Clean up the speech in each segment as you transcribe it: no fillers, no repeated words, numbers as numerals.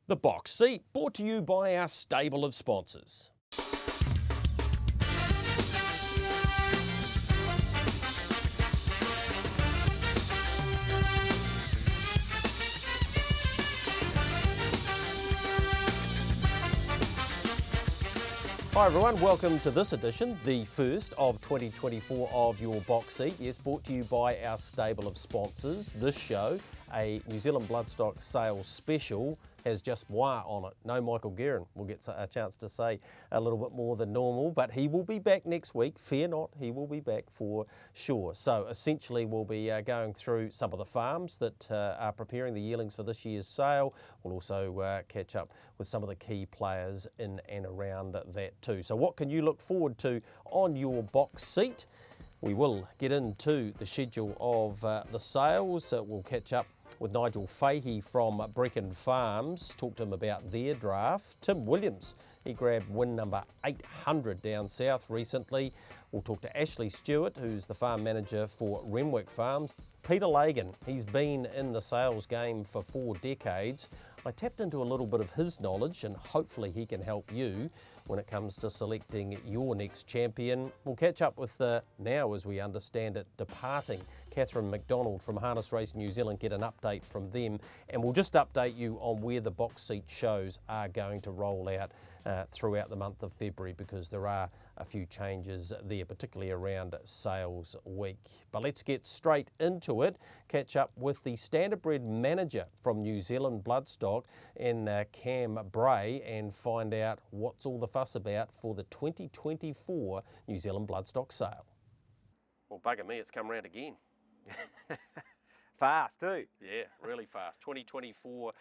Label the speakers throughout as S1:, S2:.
S1: The Box Seat, brought to you by our stable of sponsors. Hi everyone, welcome to this edition, the first of 2024 of Your Box Seat. Yes, brought to you by our stable of sponsors. This show, a New Zealand Bloodstock sales special, has just moi on it. No Michael Guerin. We'll get a chance to say a little bit more than normal, but he will be back next week. Fear not, he will be back for sure. So essentially we'll be going through some of the farms that are preparing the yearlings for this year's sale. We'll also catch up with some of the key players in and around that too. So what can you look forward to on Your Box Seat? We will get into the schedule of the sales. We'll catch up with Nigel Fahey from Bricken Farms, talk to him about their draft. Tim Williams, he grabbed win number 800 down south recently. We'll talk to Ashley Stewart, who's the farm manager for Renwick Farms. Peter Lagan, he's been in the sales game for 4 decades. I tapped into a little bit of his knowledge and hopefully he can help you when it comes to selecting your next champion. We'll catch up with now, as we understand it, departing Catherine McDonald from Harness Race New Zealand, get an update from them, and we'll just update you on where the box seat shows are going to roll out throughout the month of February, because there are a few changes there, particularly around sales week. But let's get straight into it. Catch up with the Standardbred manager from New Zealand Bloodstock in Cam Bray and find out what's all the fuss about for the 2024 New Zealand Bloodstock sale. Well, bugger me, it's come round again.
S2: Fast too.
S1: Yeah, really fast. 2024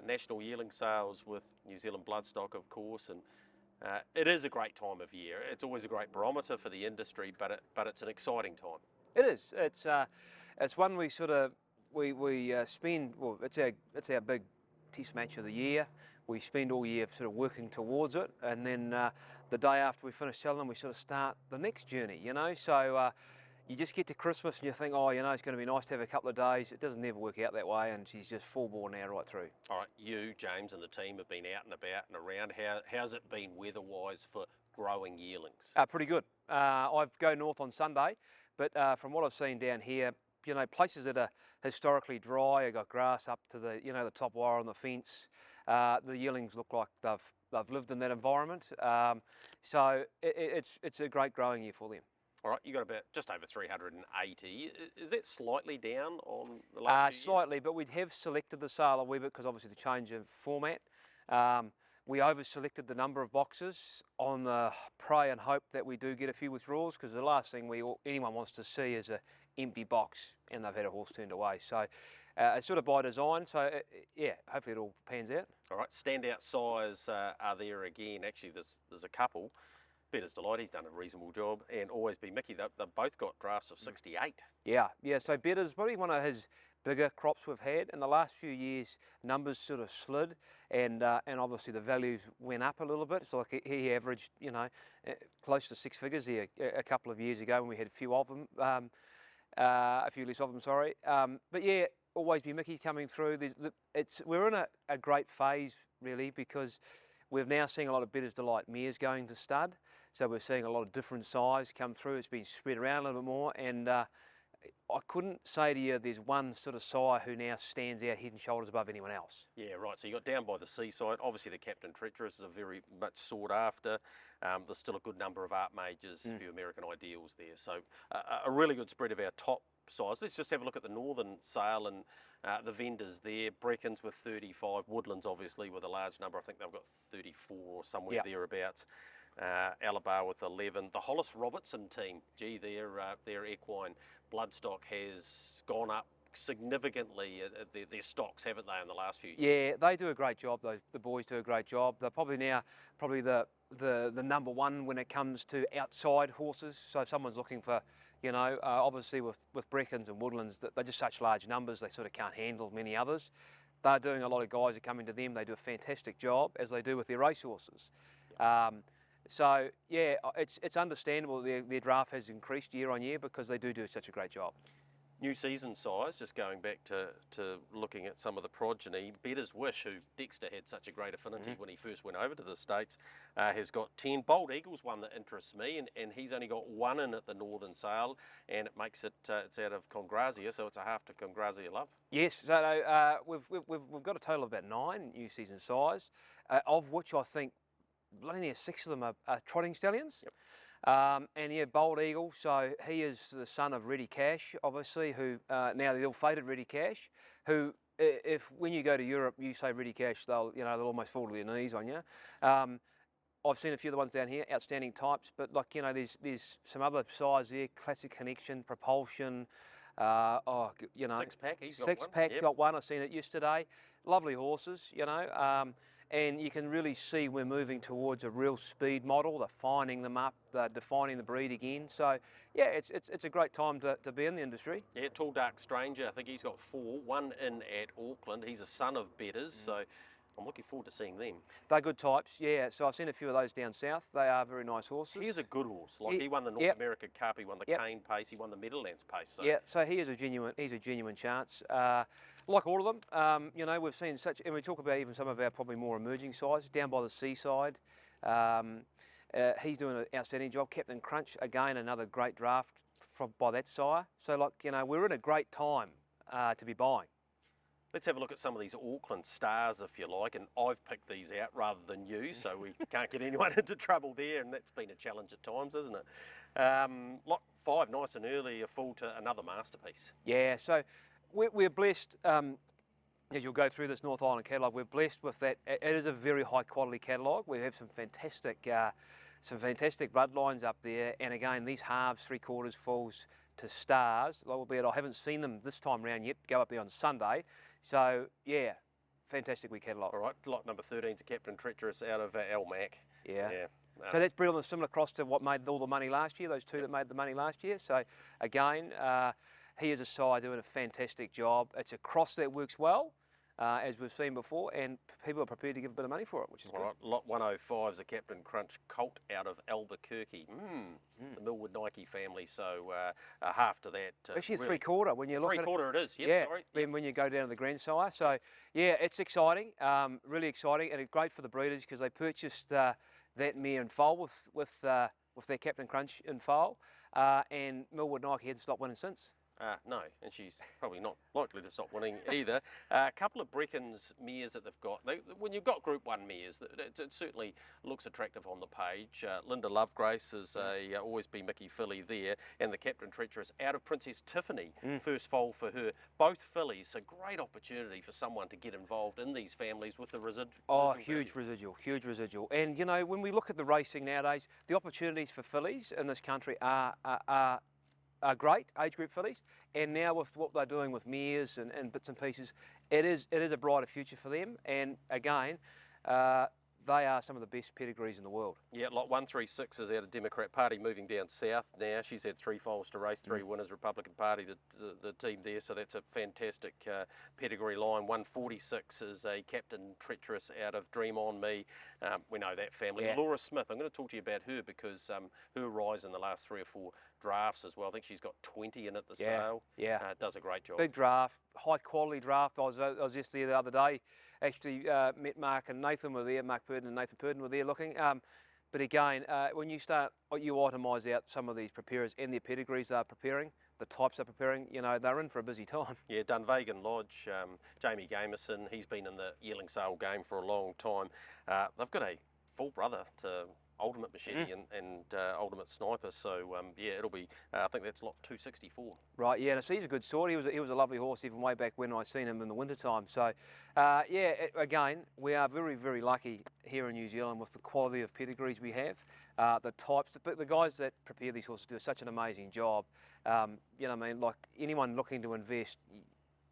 S1: National Yearling Sales with New Zealand Bloodstock, of course, and it is a great time of year. It's always a great barometer for the industry, but it's an exciting time.
S2: It is. It's one we sort of we spend. Well, it's our big test match of the year. We spend all year sort of working towards it, and then the day after we finish selling them, we sort of start the next journey. You know, so. You just get to Christmas and you think, oh, you know, it's going to be nice to have a couple of days. It doesn't never work out that way, and she's just full bore now right through.
S1: All right, you, James, and the team have been out and about and around. How's it been weather-wise for growing yearlings?
S2: Pretty good. I go north on Sunday, but from what I've seen down here, you know, places that are historically dry, have got grass up to the, you know, the top wire on the fence. The yearlings look like they've lived in that environment. So it's a great growing year for them.
S1: All right, you got about just over 380. Is that slightly down on the last few
S2: Slightly,
S1: years?
S2: But we have selected the sale a wee bit because obviously the change of format. We over-selected the number of boxes on the pray and hope that we do get a few withdrawals, because the last thing anyone wants to see is an empty box and they've had a horse turned away. So it's sort of by design. So yeah, hopefully it all pans out.
S1: All right, standout size are there again. Actually, there's a couple. Better's Delight, he's done a reasonable job, and Always Be Mickey, they've both got drafts of 68.
S2: Yeah, so Better's probably one of his bigger crops we've had. In the last few years, numbers sort of slid, and obviously the values went up a little bit. So like he averaged, you know, close to 6 figures here a couple of years ago when we had a few of them, a few less of them, sorry. But yeah, Always Be Mickey coming through. We're in a great phase really, because we've now seen a lot of Better's Delight mares going to stud. So we're seeing a lot of different size come through. It's been spread around a little bit more, and I couldn't say to you there's one sort of sire who now stands out head and shoulders above anyone else.
S1: Yeah, right. So you got Down by the Seaside. Obviously the Captain Treacherous is a very much sought after. There's still a good number of art majors, a few American Ideals there. So a really good spread of our top size. Let's just have a look at the northern sale and the vendors there. Breckens with 35, Woodlands obviously with a large number. I think they've got 34 or somewhere thereabouts. Alabar with 11. The Hollis Robertson team, gee, their equine Bloodstock has gone up significantly, their stocks, haven't they, in the last few years?
S2: Yeah, they do a great job. The boys do a great job. They're probably now the number one when it comes to outside horses. So if someone's looking for, you know, obviously with Breckens and Woodlands, they're just such large numbers, they sort of can't handle many others. They're doing a lot of guys that come into them. They do a fantastic job, as they do with their racehorses. So yeah, it's understandable their draft has increased year on year, because they do such a great job.
S1: New season size, just going back to looking at some of the progeny, Better's Wish, who Dexter had such a great affinity when he first went over to the States, has got 10. Bold Eagle's one that interests me, and he's only got 1 in at the Northern Sale, and it makes it, it's out of Congrazia, so it's a half to Congrazia love.
S2: Yes, so we've got a total of about 9 new season size, of which I think bloody near 6 of them are trotting stallions.
S1: Yep.
S2: And yeah, Bold Eagle, so he is the son of Ready Cash, obviously, who now the ill-fated Ready Cash, who if when you go to Europe you say Ready Cash, they'll almost fall to their knees on you. I've seen a few of the ones down here, outstanding types, but like there's some other size there, Classic Connection, Propulsion,
S1: 6-pack, he's got one.
S2: Six-pack, got one. I seen it yesterday. Lovely horses, and you can really see we're moving towards a real speed model. They're finding them up, they're defining the breed again. So yeah, it's a great time to be in the industry.
S1: Yeah, Tall Dark Stranger, I think he's got 4, 1 in at Auckland. He's a son of Better's, so I'm looking forward to seeing them.
S2: They're good types, yeah. So I've seen a few of those down south. They are very nice horses.
S1: He's a good horse. Like he won the North America Cup, he won the Cane Pace, he won the Meadowlands Pace. So.
S2: Yeah, so he's a genuine chance. Like all of them, we've seen such, and we talk about even some of our probably more emerging sides down by the seaside. He's doing an outstanding job. Captain Crunch, again, another great draft by that sire. So we're in a great time to be buying.
S1: Let's have a look at some of these Auckland stars, if you like, and I've picked these out rather than you, so we can't get anyone into trouble there, and that's been a challenge at times, isn't it? Lot 5, nice and early, a full to another masterpiece.
S2: Yeah, so we're blessed, as you'll go through this North Island catalogue, we're blessed with that. It is a very high quality catalogue. We have some fantastic bloodlines up there, and again, these halves, 3/4 fulls to stars, albeit I haven't seen them this time round yet, go up there on Sunday. So yeah, fantastic wee catalogue.
S1: All right, lot number 13 is Captain Treacherous out of Elmac.
S2: Yeah. So that's brilliant, similar cross to what made all the money last year, those 2 that made the money last year. So again, he is a sire doing a fantastic job. It's a cross that works well, as we've seen before, and people are prepared to give a bit of money for it, which is good.
S1: All right, lot 105 is a Captain Crunch colt out of Albuquerque. The Millwood Nike family, so a half to that.
S2: Actually, it's really 3/4 when you look at it.
S1: 3/4 it is,
S2: yeah.
S1: Sorry.
S2: When you go down to the grandsire. So yeah, it's exciting, really exciting, and it's great for the breeders because they purchased that mare in foal with their Captain Crunch in foal, and Millwood Nike hasn't stopped winning since.
S1: No, and she's probably not likely to stop winning either. A couple of Brecken's mares that they've got. When you've got Group 1 mares, it certainly looks attractive on the page. Linda Lovegrace has always been Mickey filly there, and the Captain Treacherous out of Princess Tiffany, first foal for her. Both fillies, so great opportunity for someone to get involved in these families with the residual.
S2: Oh, huge residual. And when we look at the racing nowadays, the opportunities for fillies in this country are great, age group fillies, and now with what they're doing with mares and bits and pieces, it is a brighter future for them. And again, they are some of the best pedigrees in the world.
S1: Yeah, lot 136 is out of Democrat Party, moving down south now. She's had 3 foals to race, 3 winners, Republican Party, the team there, so that's a fantastic pedigree line. 146 is a Captain Treacherous out of Dream On Me. We know that family.
S2: Yeah.
S1: Laura Smith, I'm going to talk to you about her because her rise in the last 3 or 4 drafts as well. I think she's got 20 in at the sale.
S2: Yeah.
S1: Does a great job.
S2: Big draft, high quality draft. I was just there the other day. Actually met Mark and Nathan were there. Mark Purdon and Nathan Purdon were there looking. But again, when you itemise out some of these preparers and their pedigrees they're preparing, the types they're preparing, they're in for a busy time.
S1: Yeah, Dunvegan Lodge, Jamie Gamerson, he's been in the yearling sale game for a long time. They've got a full brother to Ultimate Machete and Ultimate Sniper, so yeah, it'll be, I think that's lot 264.
S2: Right, yeah, so he's a good sort. He was a lovely horse even way back when I seen him in the winter time. So yeah, again, we are very, very lucky here in New Zealand with the quality of pedigrees we have, the types, but the guys that prepare these horses do such an amazing job. I mean, like anyone looking to invest,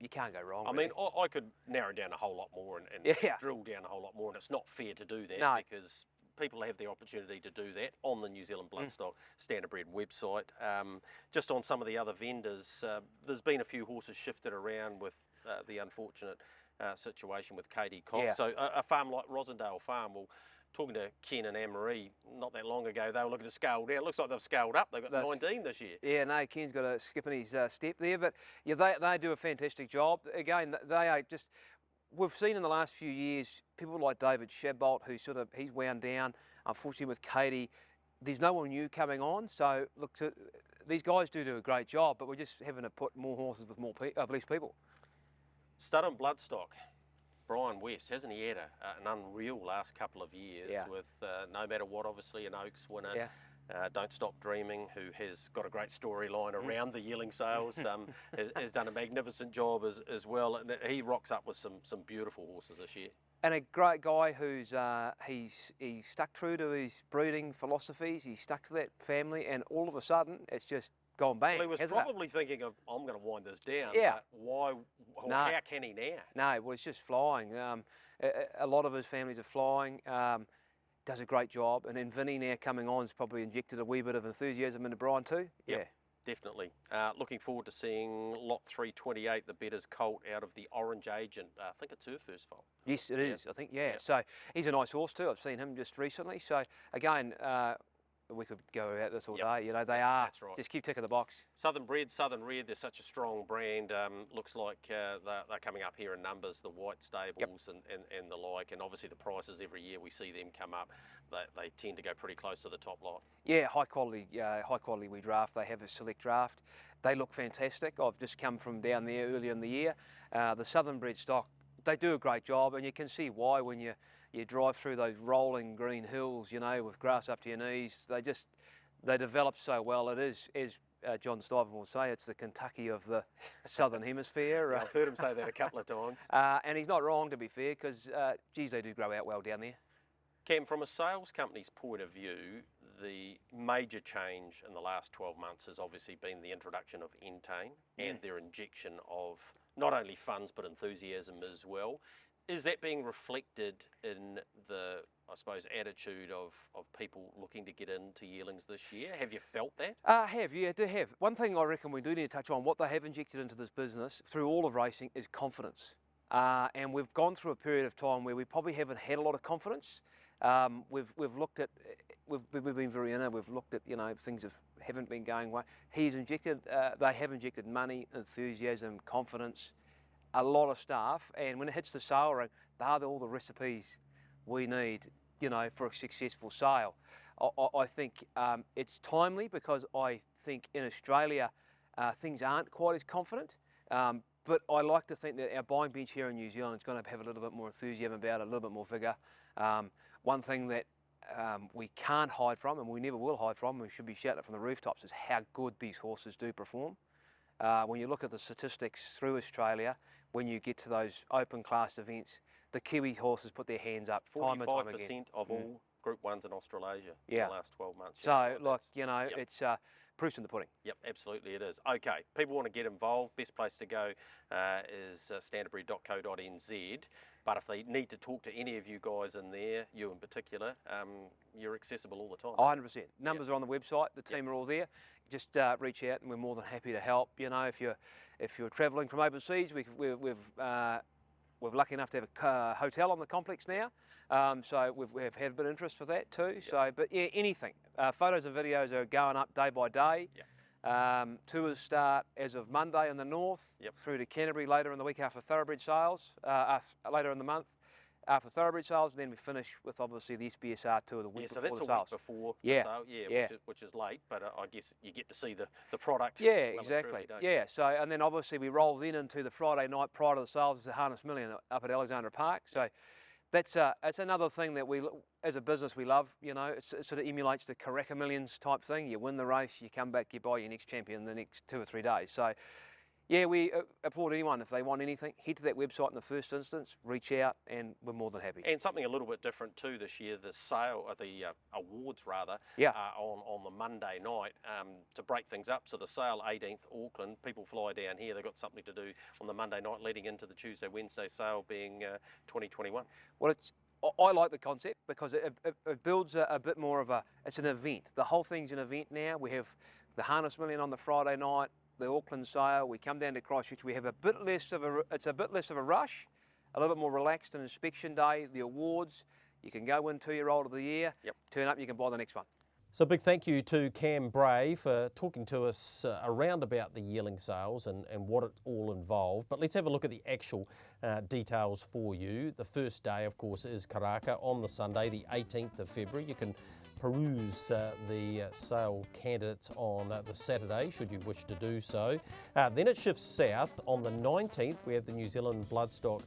S2: you can't go wrong.
S1: I mean, I could narrow down a whole lot more and drill down a whole lot more, and it's not fair to do that because people have the opportunity to do that on the New Zealand Bloodstock Standardbred website. Just on some of the other vendors, there's been a few horses shifted around with the unfortunate situation with Katie Cox.
S2: Yeah.
S1: So a farm like Rosendale Farm, well, talking to Ken and Anne-Marie not that long ago, they were looking to scale down. It looks like they've scaled up. They've got 19 this year.
S2: Yeah, no, Ken's got a skip in his step there, but yeah, they do a fantastic job. Again, they are just, we've seen in the last few years, people like David Shadbolt, who he's wound down, unfortunately with Katie. There's no one new coming on, so look, these guys do a great job, but we're just having to put more horses with less people.
S1: Zealand Bloodstock. Brian West, hasn't he had an unreal last couple of years with No Matter What, obviously an Oaks winner, Don't Stop Dreaming, who has got a great storyline around the yearling sales, has done a magnificent job as well, and he rocks up with some beautiful horses this year.
S2: And a great guy who's he's stuck true to his breeding philosophies, he's stuck to that family, and all of a sudden it's just gone bang.
S1: Well, he was probably thinking of, I'm going to wind this down.
S2: Yeah.
S1: But why? No. How can he now?
S2: No, well, it's just flying. A lot of his families are flying. Does a great job. And then Vinny now coming on has probably injected a wee bit of enthusiasm into Brian too.
S1: Yep, yeah. Definitely. Looking forward to seeing lot 328, the Better's colt, out of the Orange Agent. I think it's her first foal.
S2: Yes, it is. I think, yeah. So he's a nice horse too. I've seen him just recently. So again, we could go about this all day. You know, they are.
S1: That's right.
S2: Just keep ticking the box.
S1: Southernbred, Southern Red, they're such a strong brand. Looks like they're coming up here in numbers, the white stables and the like. And obviously the prices every year we see them come up. They tend to go pretty close to the top lot. Yeah,
S2: high quality we draft. They have a select draft. They look fantastic. I've just come from down there earlier in the year. The Southernbred stock, they do a great job, and you can see why when you drive through those rolling green hills, you know, with grass up to your knees. They develop so well. It is, as John Stiven will say, it's the Kentucky of the Southern Hemisphere.
S1: I've heard him say that a couple of times.
S2: And he's not wrong, to be fair, because, geez, they do grow out well down there.
S1: Cam, from a sales company's point of view, the major change in the last 12 months has obviously been the introduction of Entain and their injection of not only funds but enthusiasm as well. Is that being reflected in the, I suppose, attitude of people looking to get into yearlings this year? Have you felt that?
S2: I do have. One thing I reckon we do need to touch on, what they have injected into this business through all of racing is confidence. And we've gone through a period of time where we probably haven't had a lot of confidence. We've looked at, we've been very inner, we've looked at, you know, things haven't been going well. He's injected, they have injected money, enthusiasm, confidence, a lot of stuff, and when it hits the sale ring, they are all the recipes we need, you know, for a successful sale. I think it's timely because I think in Australia things aren't quite as confident, but I like to think that our buying bench here in New Zealand is going to have a little bit more enthusiasm about it, a little bit more vigour. One thing that we can't hide from, and we never will hide from, we should be shouting it from the rooftops, is how good these horses do perform. When you look at the statistics through Australia, when you get to those open class events, the Kiwi horses put their hands up time and time again.
S1: 45% of all Group 1s in Australasia in the last 12 months.
S2: So, like, you know, it's proof's in the pudding.
S1: Yep, absolutely it is. Okay, people want to get involved, best place to go is standardbred.co.nz. But if they need to talk to any of you guys in there, you in particular, you're accessible all the time.
S2: 100%. Numbers are on the website. The team are all there. Just reach out, and we're more than happy to help. You know, if you're travelling from overseas, we're lucky enough to have a hotel on the complex now. So we've had a bit of interest for that too. Yep. So, but yeah, anything. Photos and videos are going up day by day. Yep. Tours start as of Monday in the north, through to Canterbury later in the week after Thoroughbred Sales, later in the month after Thoroughbred Sales, and then we finish with obviously the SBSR tour the week before the sales.
S1: So that's a week before the sale, which is late, but I guess you get to see the product.
S2: Yeah, exactly. Yeah, so and then obviously we roll then into the Friday night prior to the sales, the Harness Million up at Alexandra Park. So that's another thing that we, as a business, we love. You know, it sort of emulates the Karaka Millions type thing. You win the race, you come back, you buy your next champion the next 2 or 3 days. So yeah, we applaud anyone if they want anything. Head to that website in the first instance, reach out, and we're more than happy.
S1: And something a little bit different too this year, the sale, the awards rather, on the Monday night to break things up. So the sale 18th Auckland, people fly down here. They've got something to do on the Monday night leading into the Tuesday, Wednesday sale being 2021.
S2: Well, I like the concept because it builds a bit more of it's an event. The whole thing's an event now. We have the Harness Million on the Friday night, the Auckland sale, we come down to Christchurch, we have a bit less of a rush, a little bit more relaxed, an inspection day, the awards, You can go win 2-year-old of the year.
S3: Yep.
S2: Turn up, you can buy the next one.
S1: So big thank you to Cam Bray for talking to us around about the yearling sales and what it all involved. But let's have a look at the actual details for you. The first day, of course, is Karaka on the Sunday, the 18th of February. You can peruse the sale candidates on the Saturday, should you wish to do so. Then it shifts south. On the 19th, we have the New Zealand Bloodstock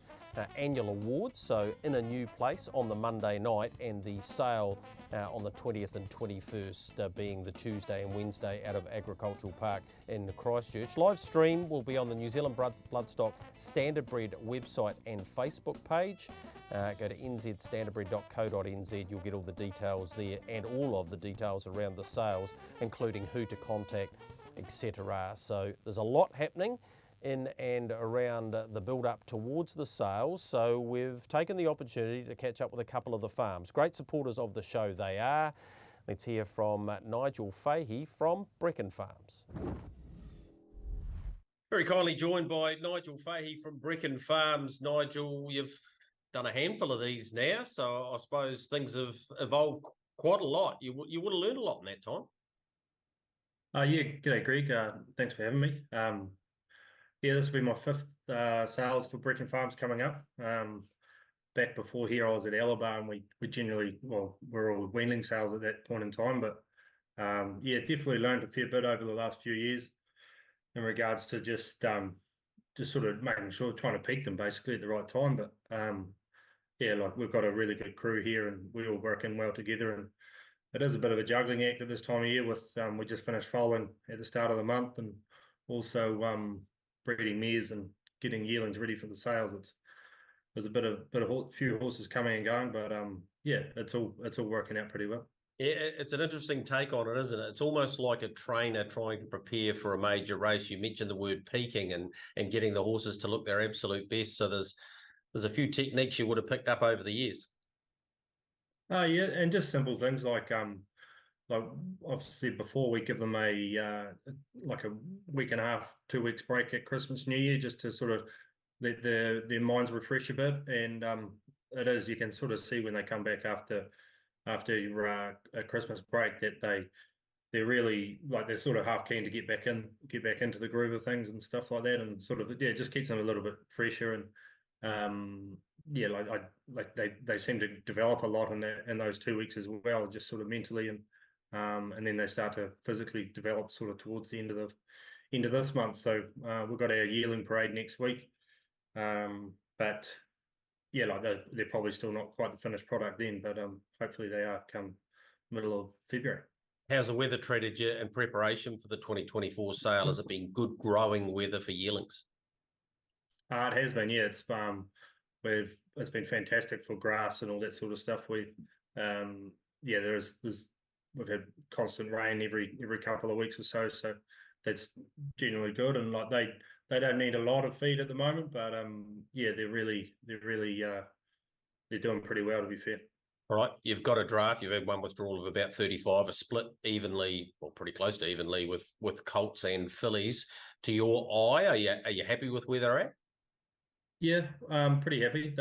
S1: annual awards, so in a new place on the Monday night, and the sale on the 20th and 21st being the Tuesday and Wednesday out of Agricultural Park in Christchurch. Live stream will be on the New Zealand Bloodstock Standardbred website and Facebook page. Go to nzstandardbred.co.nz, you'll get all the details there and all of the details around the sales, including who to contact, etc. So there's a lot happening in and around the build-up towards the sales, so we've taken the opportunity to catch up with a couple of the farms. Great supporters of the show they are. Let's hear from Nigel Fahey from Bricken Farms. Very kindly joined by Nigel Fahey from Bricken Farms. Nigel, you've done a handful of these now, so I suppose things have evolved quite a lot. You would have learned a lot in that time.
S4: Yeah, g'day Greg. Thanks for having me. Yeah, this will be my fifth sales for Bricken Farms coming up. Back before here, I was at Alabar, and we generally, well, we're all weanling sales at that point in time. But yeah, definitely learned a fair bit over the last few years in regards to just sort of making sure, trying to peak them basically at the right time. But yeah, like we've got a really good crew here, and we all work in well together. And it is a bit of a juggling act at this time of year. With we just finished foaling at the start of the month, and also breeding mares and getting yearlings ready for the sales. There's a few horses coming and going, but yeah, it's all working out pretty well.
S1: Yeah, it's an interesting take on it, isn't it? It's almost like a trainer trying to prepare for a major race. You mentioned the word peaking and getting the horses to look their absolute best. So there's a few techniques you would have picked up over the years.
S4: Oh yeah, and just simple things like I've said before, we give them like a week and a half, 2 weeks break at Christmas, New Year, just to sort of let their minds refresh a bit. And it is, you can sort of see when they come back after a Christmas break that they're really, like, they're sort of half keen to get back into the groove of things and stuff like that, and sort of, yeah, it just keeps them a little bit fresher. And yeah, like they seem to develop a lot in those 2 weeks as well, just sort of mentally, and then they start to physically develop sort of towards the end of this month. So we've got our yearling parade next week, but yeah, like they're probably still not quite the finished product then, but hopefully they are come middle of February. How's the weather treated you in preparation for the 2024 sale? Has it been good growing weather for yearlings? It has been, yeah. It's been fantastic for grass and all that sort of stuff. Yeah, we've had constant rain every couple of weeks or so that's generally good. And like they don't need a lot of feed at the moment, but yeah, they're doing pretty well, to be fair. All right, you've got a draft. You've had one withdrawal of about 35, a split evenly, or pretty close to evenly, with colts and fillies. To your eye, are you happy with where they're at? Yeah, pretty happy.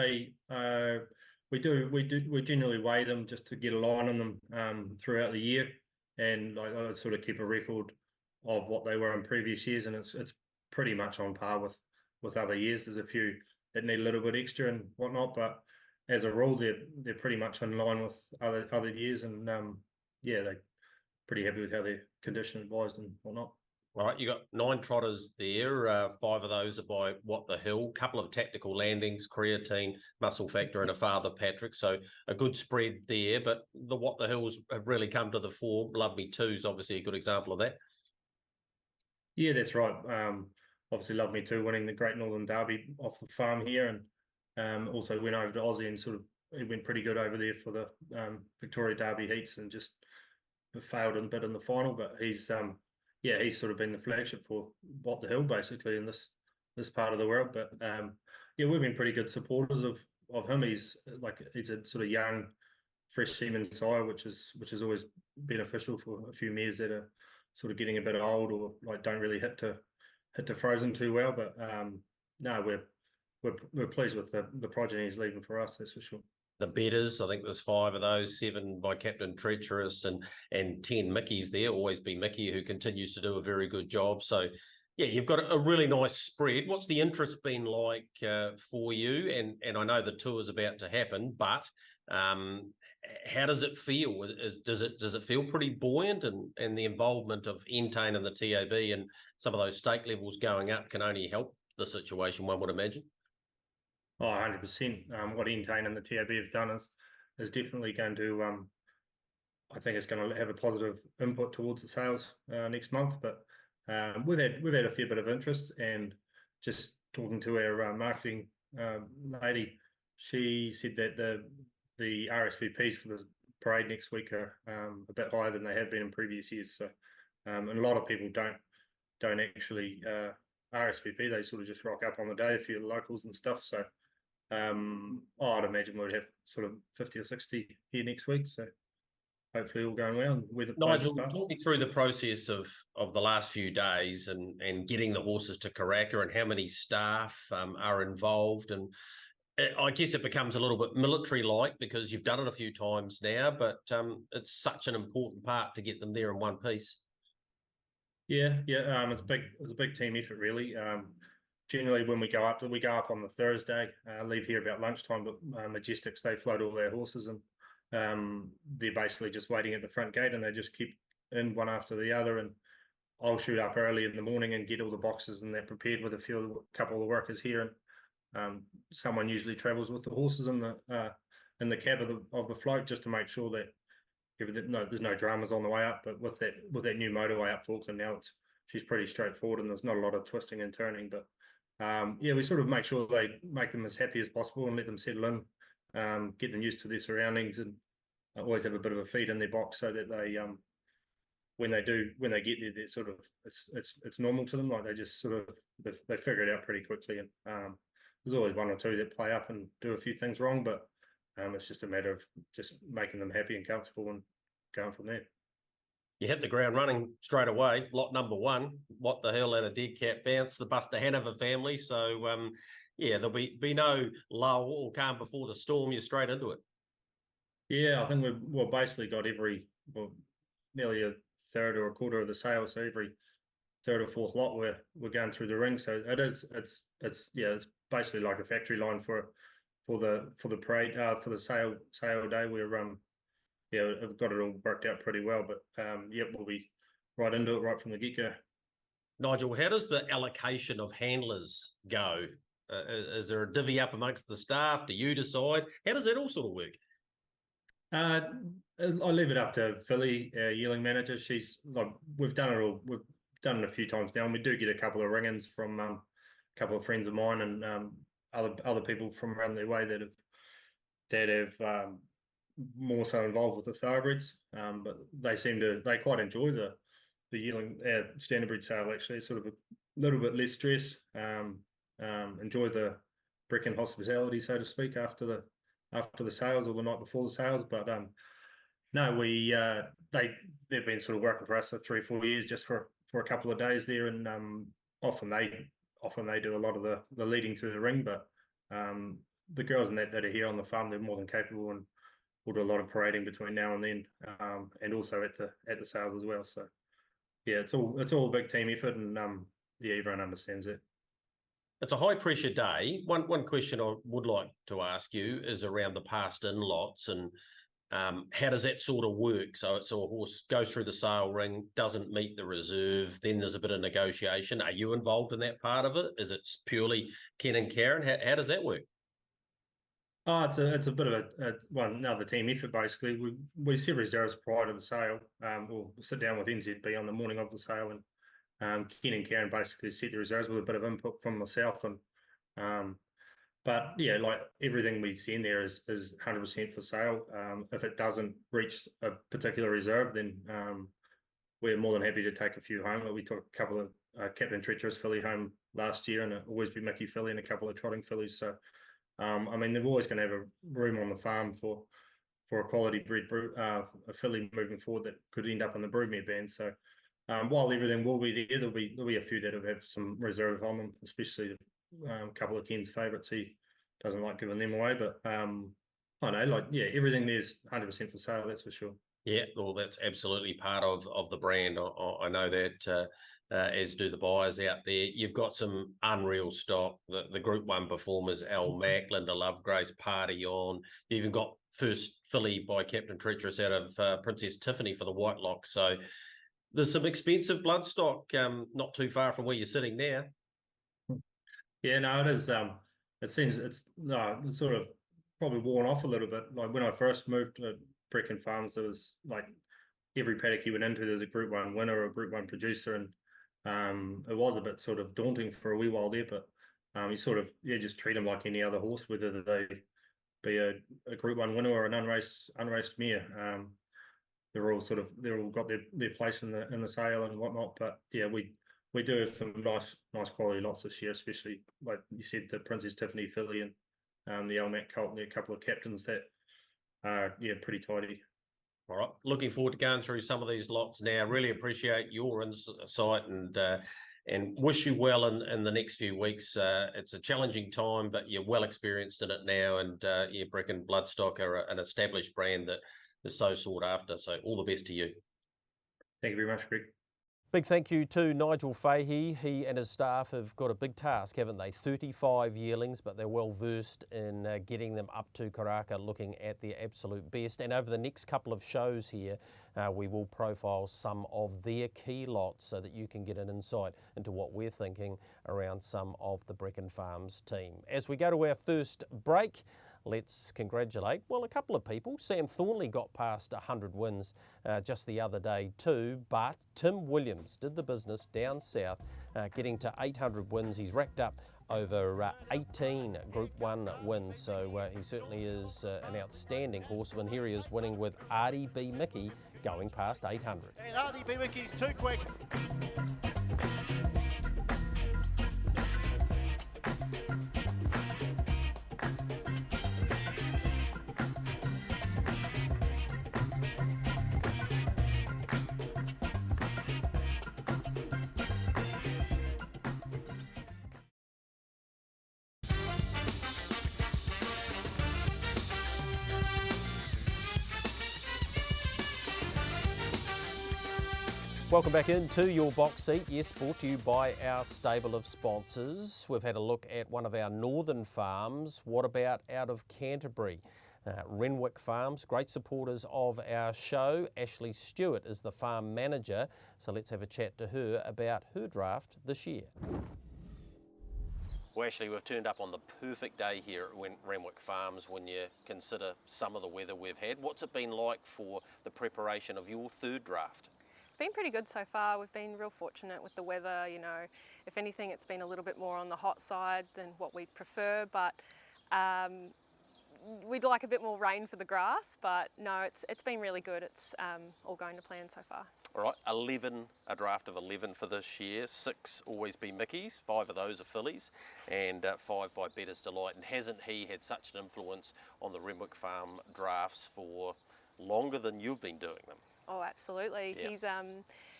S4: We generally weigh them just to get a line on them throughout the year, and I sort of keep a record of what they were in previous years, and it's pretty much on par with other years. There's a few that need a little bit extra and whatnot, but as a rule, they're pretty much in line with other years, and yeah, they're pretty happy with how they're condition advised and whatnot. All right, you got 9 trotters there. 5 of those are by What the Hill. Couple of tactical landings, creatine, muscle factor, and a Father Patrick. So a good spread there. But the What the Hills have really come to the fore. Love Me Too is obviously a good example of that. Yeah, that's right. Obviously, Love Me Too winning the Great Northern Derby off the farm here, and also went over to Aussie and sort of he went pretty good over there for the Victoria Derby heats, and just failed a bit in the final. But he's sort of been the flagship for What the Hill basically in this part of the world. But yeah, we've been pretty good supporters of him. He's a sort of young, fresh semen sire, which is always beneficial for a few mares that are sort of getting a bit old or like don't really hit to frozen too well. But no, we're pleased with the progeny he's leaving for us, that's for sure.
S1: the betters. I think there's 5 of those, 7 by Captain Treacherous, and 10 Mickeys there. Always be Mickey, who continues to do a very good job. So, yeah, you've got a really nice spread. What's the interest been like for you? And I know the tour's about to happen, but how does it feel? Does it feel pretty buoyant, and the involvement of Entain and the TAB and some of those stake levels going up can only help the situation, one would imagine?
S4: Oh, 100%. What Entain and the TAB have done is definitely going to, I think it's going to have a positive input towards the sales next month. But we've had a fair bit of interest, and just talking to our marketing lady, she said that the RSVPs for the parade next week are a bit higher than they have been in previous years. So, and a lot of people don't actually RSVP. They sort of just rock up on the day, a few locals and stuff. So, I'd imagine we'd have sort of 50 or 60 here next week. So, hopefully all going well.
S1: Nigel, talk me through the process of the last few days and getting the horses to Karaka, and how many staff are involved. And I guess it becomes a little bit military-like because you've done it a few times now, but it's such an important part to get them there in one piece.
S4: Yeah. It's a big team effort, really. Generally, when we go up on the Thursday, leave here about lunchtime. But Majestics, they float all their horses, and they're basically just waiting at the front gate, and they just keep in one after the other. And I'll shoot up early in the morning and get all the boxes and that prepared with a couple of workers here. And someone usually travels with the horses in the cab of the float, just to make sure that there's no dramas on the way up. But with that new motorway up to Auckland now, she's pretty straightforward, and there's not a lot of twisting and turning. But we sort of make sure they make them as happy as possible and let them settle in, get them used to their surroundings, and always have a bit of a feed in their box so that they when they get there, they're sort of it's normal to them. Like they just sort of they figure it out pretty quickly. And there's always one or two that play up and do a few things wrong, but it's just a matter of just making them happy and comfortable and going from there.
S1: You hit the ground running straight away. Lot number 1, what the hell, at a dead cat bounce, the Buster Hanover family. So, there'll be no lull or calm before the storm. You're straight into it. Yeah,
S4: I think we've basically got nearly a third or a quarter of the sale. So every third or fourth lot we're going through the ring. So it's basically like a factory line for the parade, for the sale day. I've got it all worked out pretty well, but we'll be right into it right from the get-go.
S1: Nigel, how does the allocation of handlers go? Is there a divvy up amongst the staff? Do you decide? How does that all sort of work?
S4: I leave it up to Philly, our yearling manager. She's like, we've done it a few times now, and we do get a couple of ring-ins from a couple of friends of mine and other people from around their way that have more so involved with the thoroughbreds, but they quite enjoy the yearling standardbred sale. Actually, it's sort of a little bit less stress. Enjoy the Bricken hospitality, so to speak, after the sales or the night before the sales. But no, they've been sort of working for us for 3 or 4 years just for a couple of days there, and often they do a lot of the leading through the ring. But the girls that are here on the farm, they're more than capable, and we'll do a lot of parading between now and then, and also at the sales as well. So yeah, it's all a big team effort, and everyone understands it.
S1: It's a high pressure day. One question I would like to ask you is around the passed in lots, and how does that sort of work? So a horse goes through the sale ring, doesn't meet the reserve, then there's a bit of negotiation. Are you involved in that part of it? Is it purely Ken and Karen? How does that work?
S4: Oh, it's a bit of another team effort. Basically, we set reserves prior to the sale. We'll sit down with NZB on the morning of the sale, and Ken and Karen basically set the reserves with a bit of input from myself. And but yeah, like everything we send there is 100% for sale. If it doesn't reach a particular reserve, then we're more than happy to take a few home. We took a couple of Captain Treacherous filly home last year, and Always Be Mickey filly, and a couple of trotting fillies. So they're always going to have a room on the farm for a quality bred a filly moving forward that could end up in the broodmare band. So while everything will be there, there'll be a few that have some reserve on them, especially a couple of Ken's favourites. He doesn't like giving them away, but I know, like, yeah, everything there's 100% for sale, that's for sure.
S1: Yeah, well, that's absolutely part of the brand. I know that, as do the buyers out there. You've got some unreal stock. The Group 1 performers, Al Mack, Linda Lovegrace, Party On. You even got first filly by Captain Treacherous out of Princess Tiffany for the Whitelock. So there's some expensive bloodstock not too far from where you're sitting now.
S4: Yeah, no, it is. It seems it's sort of probably worn off a little bit. Like when I first moved to Bricken Farms, there was like every paddock you went into, there's a Group 1 winner or a Group 1 producer, and it was a bit sort of daunting for a wee while there. But you sort of just treat them like any other horse, whether they be a Group 1 winner or an unraced mare. They're all got their place in the sale and whatnot. But yeah, we do have some nice quality lots this year, especially like you said, the Princess Tiffany filly and the Elmac Colt, and a couple of captains that are pretty tidy.
S1: All right, looking forward to going through some of these lots now. Really appreciate your insight and wish you well in the next few weeks. It's a challenging time, but you're well experienced in it now, and Bricken Bloodstock are an established brand that is so sought after. So all the best to you.
S4: Thank you very much, Greg.
S1: Big thank you to Nigel Fahey. He and his staff have got a big task, haven't they? 35 yearlings, but they're well versed in getting them up to Karaka, looking at their absolute best. And over the next couple of shows here, we will profile some of their key lots so that you can get an insight into what we're thinking around some of the Bricken Farms team. As we go to our first break, let's congratulate, well, a couple of people. Sam Thornley got past 100 wins just the other day too, but Tim Williams did the business down south, getting to 800 wins. He's racked up over 18 Group 1 wins, so he certainly is an outstanding horseman. Here he is winning with Artie B. Mickey going past 800.
S3: And Artie B. Mickey's too quick.
S1: Welcome back into your box seat. Yes, brought to you by our stable of sponsors. We've had a look at one of our northern farms. What about out of Canterbury? Renwick Farms, great supporters of our show. Ashley Stewart is the farm manager, so let's have a chat to her about her draft this year. Well, Ashley, we've turned up on the perfect day here at Renwick Farms when you consider some of the weather we've had. What's it been like for the preparation of your third draft?
S5: Been pretty good so far. We've been real fortunate with the weather. You know, if anything, it's been a little bit more on the hot side than what we'd prefer, but we'd like a bit more rain for the grass, but no, it's been really good. It's all going to plan so far.
S1: All right, a draft of 11 for this year. 6 always be Mickeys, 5 of those are fillies, and 5 by Bettor's Delight. And hasn't he had such an influence on the Renwick Farm drafts for longer than you've been doing them?
S5: Oh, absolutely.
S1: Yeah.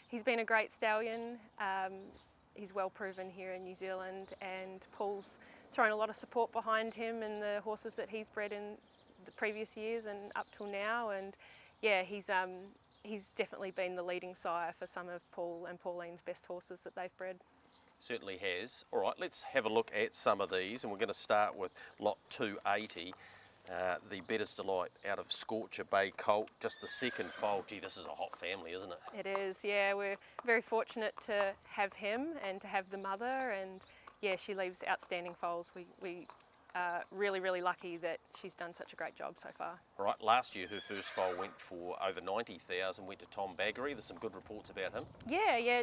S5: He's been a great stallion. He's well proven here in New Zealand, and Paul's thrown a lot of support behind him and the horses that he's bred in the previous years and up till now. And yeah, he's definitely been the leading sire for some of Paul and Pauline's best horses that they've bred.
S1: Certainly has. All right, let's have a look at some of these, and we're going to start with lot 280. The Bettor's Delight out of Scorcher Bay Colt, just the second foal. Gee, this is a hot family, isn't it?
S5: It is, yeah. We're very fortunate to have him and to have the mother, and yeah, she leaves outstanding foals. We are really, really lucky that she's done such a great job so far.
S1: All right, last year her first foal went for over 90,000, went to Tom Baggery. There's some good reports about him.
S5: Yeah.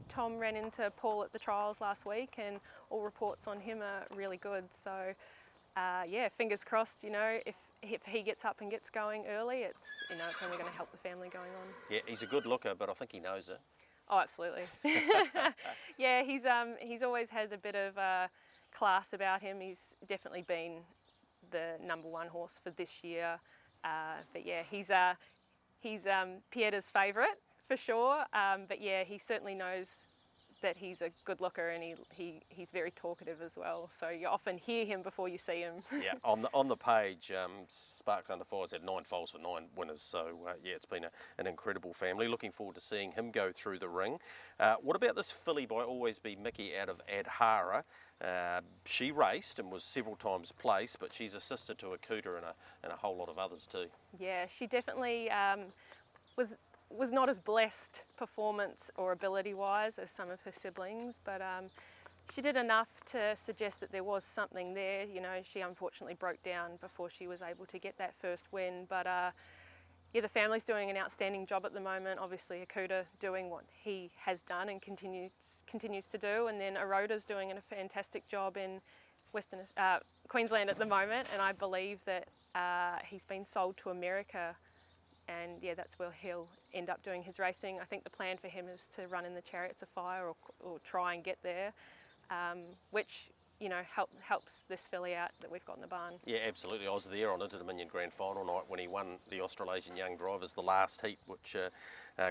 S5: Tom ran into Paul at the trials last week, and all reports on him are really good. So yeah, fingers crossed, you know, if he gets up and gets going early, it's only going to help the family going on. Yeah,
S1: he's a good looker, but I think he knows it.
S5: Oh, absolutely. Yeah, he's always had a bit of class about him. He's definitely been the #1 horse for this year. But yeah, he's Pieter's favourite for sure. But yeah, he certainly knows that he's a good looker, and he's very talkative as well. So you often hear him before you see him.
S1: Yeah, on the page, Sparks Under Fire's had 9 foals for 9 winners. So yeah, it's been an incredible family. Looking forward to seeing him go through the ring. What about this filly by Always Be Mickey out of Adhara? She raced and was several times placed, but she's a sister to Akuta and a whole lot of others too.
S5: Yeah, she definitely was not as blessed performance or ability-wise as some of her siblings, but she did enough to suggest that there was something there. You know, she unfortunately broke down before she was able to get that first win, but yeah, the family's doing an outstanding job at the moment. Obviously, Akuta doing what he has done and continues to do, and then Aroda's doing a fantastic job in Queensland at the moment, and I believe that he's been sold to America, and yeah, that's where he'll end up doing his racing. I think the plan for him is to run in the Chariots of Fire or try and get there, which, you know, helps this filly out that we've got in the barn.
S1: Yeah, absolutely. I was there on Inter-Dominion Grand Final night when he won the Australasian Young Drivers, the last heat, which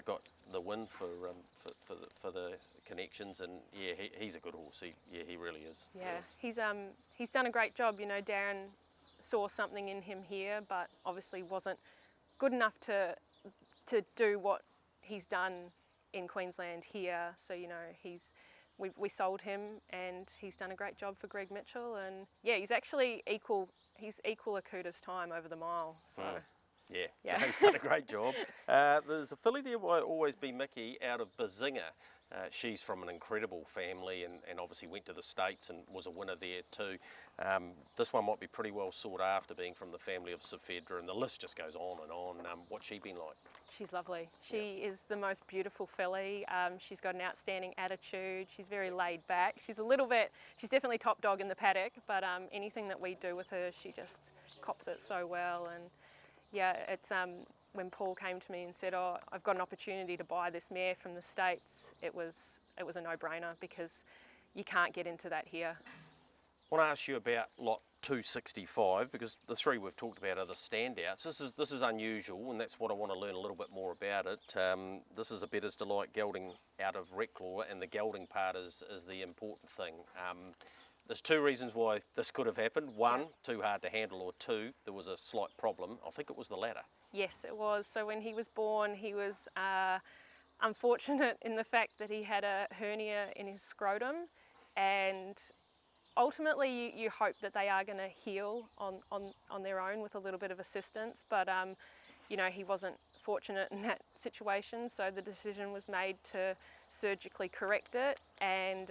S1: got the win for the connections. And yeah, he's a good horse. He really is.
S5: Yeah, he's done a great job. You know, Darren saw something in him here, but obviously wasn't good enough to do what he's done in Queensland here. So, you know, we sold him, and he's done a great job for Greg Mitchell, and yeah, he's actually equal Akuta's time over the mile. So
S1: yeah, he's done a great job. There's a filly there by Always Be Mickey out of Bazinga. She's from an incredible family and obviously went to the States and was a winner there too. This one might be pretty well sought after, being from the family of Safedra, and the list just goes on and on. What's she been like?
S5: She's lovely. She is the most beautiful filly. She's got an outstanding attitude. She's very laid back. She's definitely top dog in the paddock, but anything that we do with her, she just cops it so well. And yeah, it's when Paul came to me and said, "Oh, I've got an opportunity to buy this mare from the States," it was a no-brainer, because you can't get into that here.
S1: I want to ask you about lot 265, because the 3 we've talked about are the standouts. This is unusual, and that's what I want to learn a little bit more about it. This is a Bettor's Delight gelding out of Reclaw, and the gelding part is the important thing. There's 2 reasons why this could have happened. 1, too hard to handle, or 2, there was a slight problem. I think it was the latter.
S5: Yes, it was. So when he was born, he was unfortunate in the fact that he had a hernia in his scrotum, and ultimately you hope that they are going to heal on their own with a little bit of assistance, but you know, he wasn't fortunate in that situation, so the decision was made to surgically correct it, and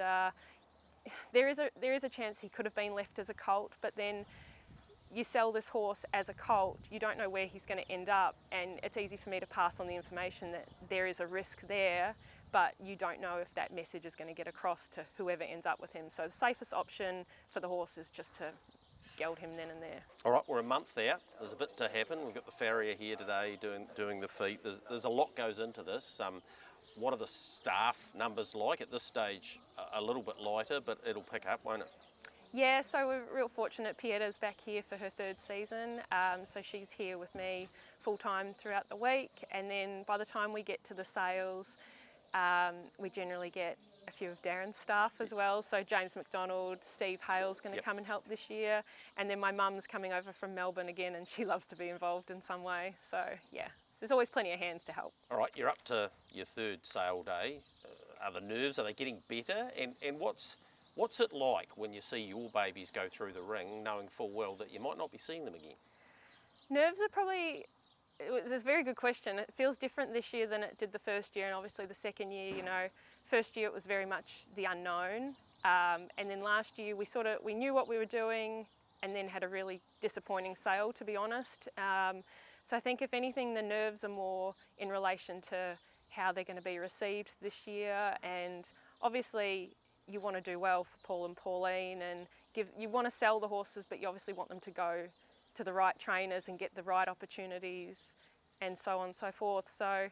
S5: there is a chance he could have been left as a colt, but then you sell this horse as a colt, you don't know where he's going to end up, and it's easy for me to pass on the information that there is a risk there, but you don't know if that message is going to get across to whoever ends up with him. So the safest option for the horse is just to geld him then and there. All
S1: right, we're a month out. There's a bit to happen. We've got the farrier here today doing the feet. There's a lot goes into this. What are the staff numbers like at this stage? A little bit lighter, but it'll pick up, won't it?
S5: Yeah, so we're real fortunate. Pietta's back here for her 3rd season, so she's here with me full time throughout the week, and then by the time we get to the sales, we generally get a few of Darren's staff as well. So James McDonald, Steve Hale's going to come and help this year, and then my mum's coming over from Melbourne again, and she loves to be involved in some way. So yeah, there's always plenty of hands to help.
S1: All right, you're up to your 3rd sale day. Are the nerves, are they getting better? And what's it like when you see your babies go through the ring, knowing full well that you might not be seeing them again?
S5: Nerves are probably, it's a very good question. It feels different this year than it did the first year, and obviously the second year, you know, first year it was very much the unknown, and then last year we knew what we were doing, and then had a really disappointing sale, to be honest. So I think if anything, the nerves are more in relation to how they're going to be received this year, and obviously you want to do well for Paul and Pauline, and you want to sell the horses, but you obviously want them to go to the right trainers and get the right opportunities, and so on and so forth. So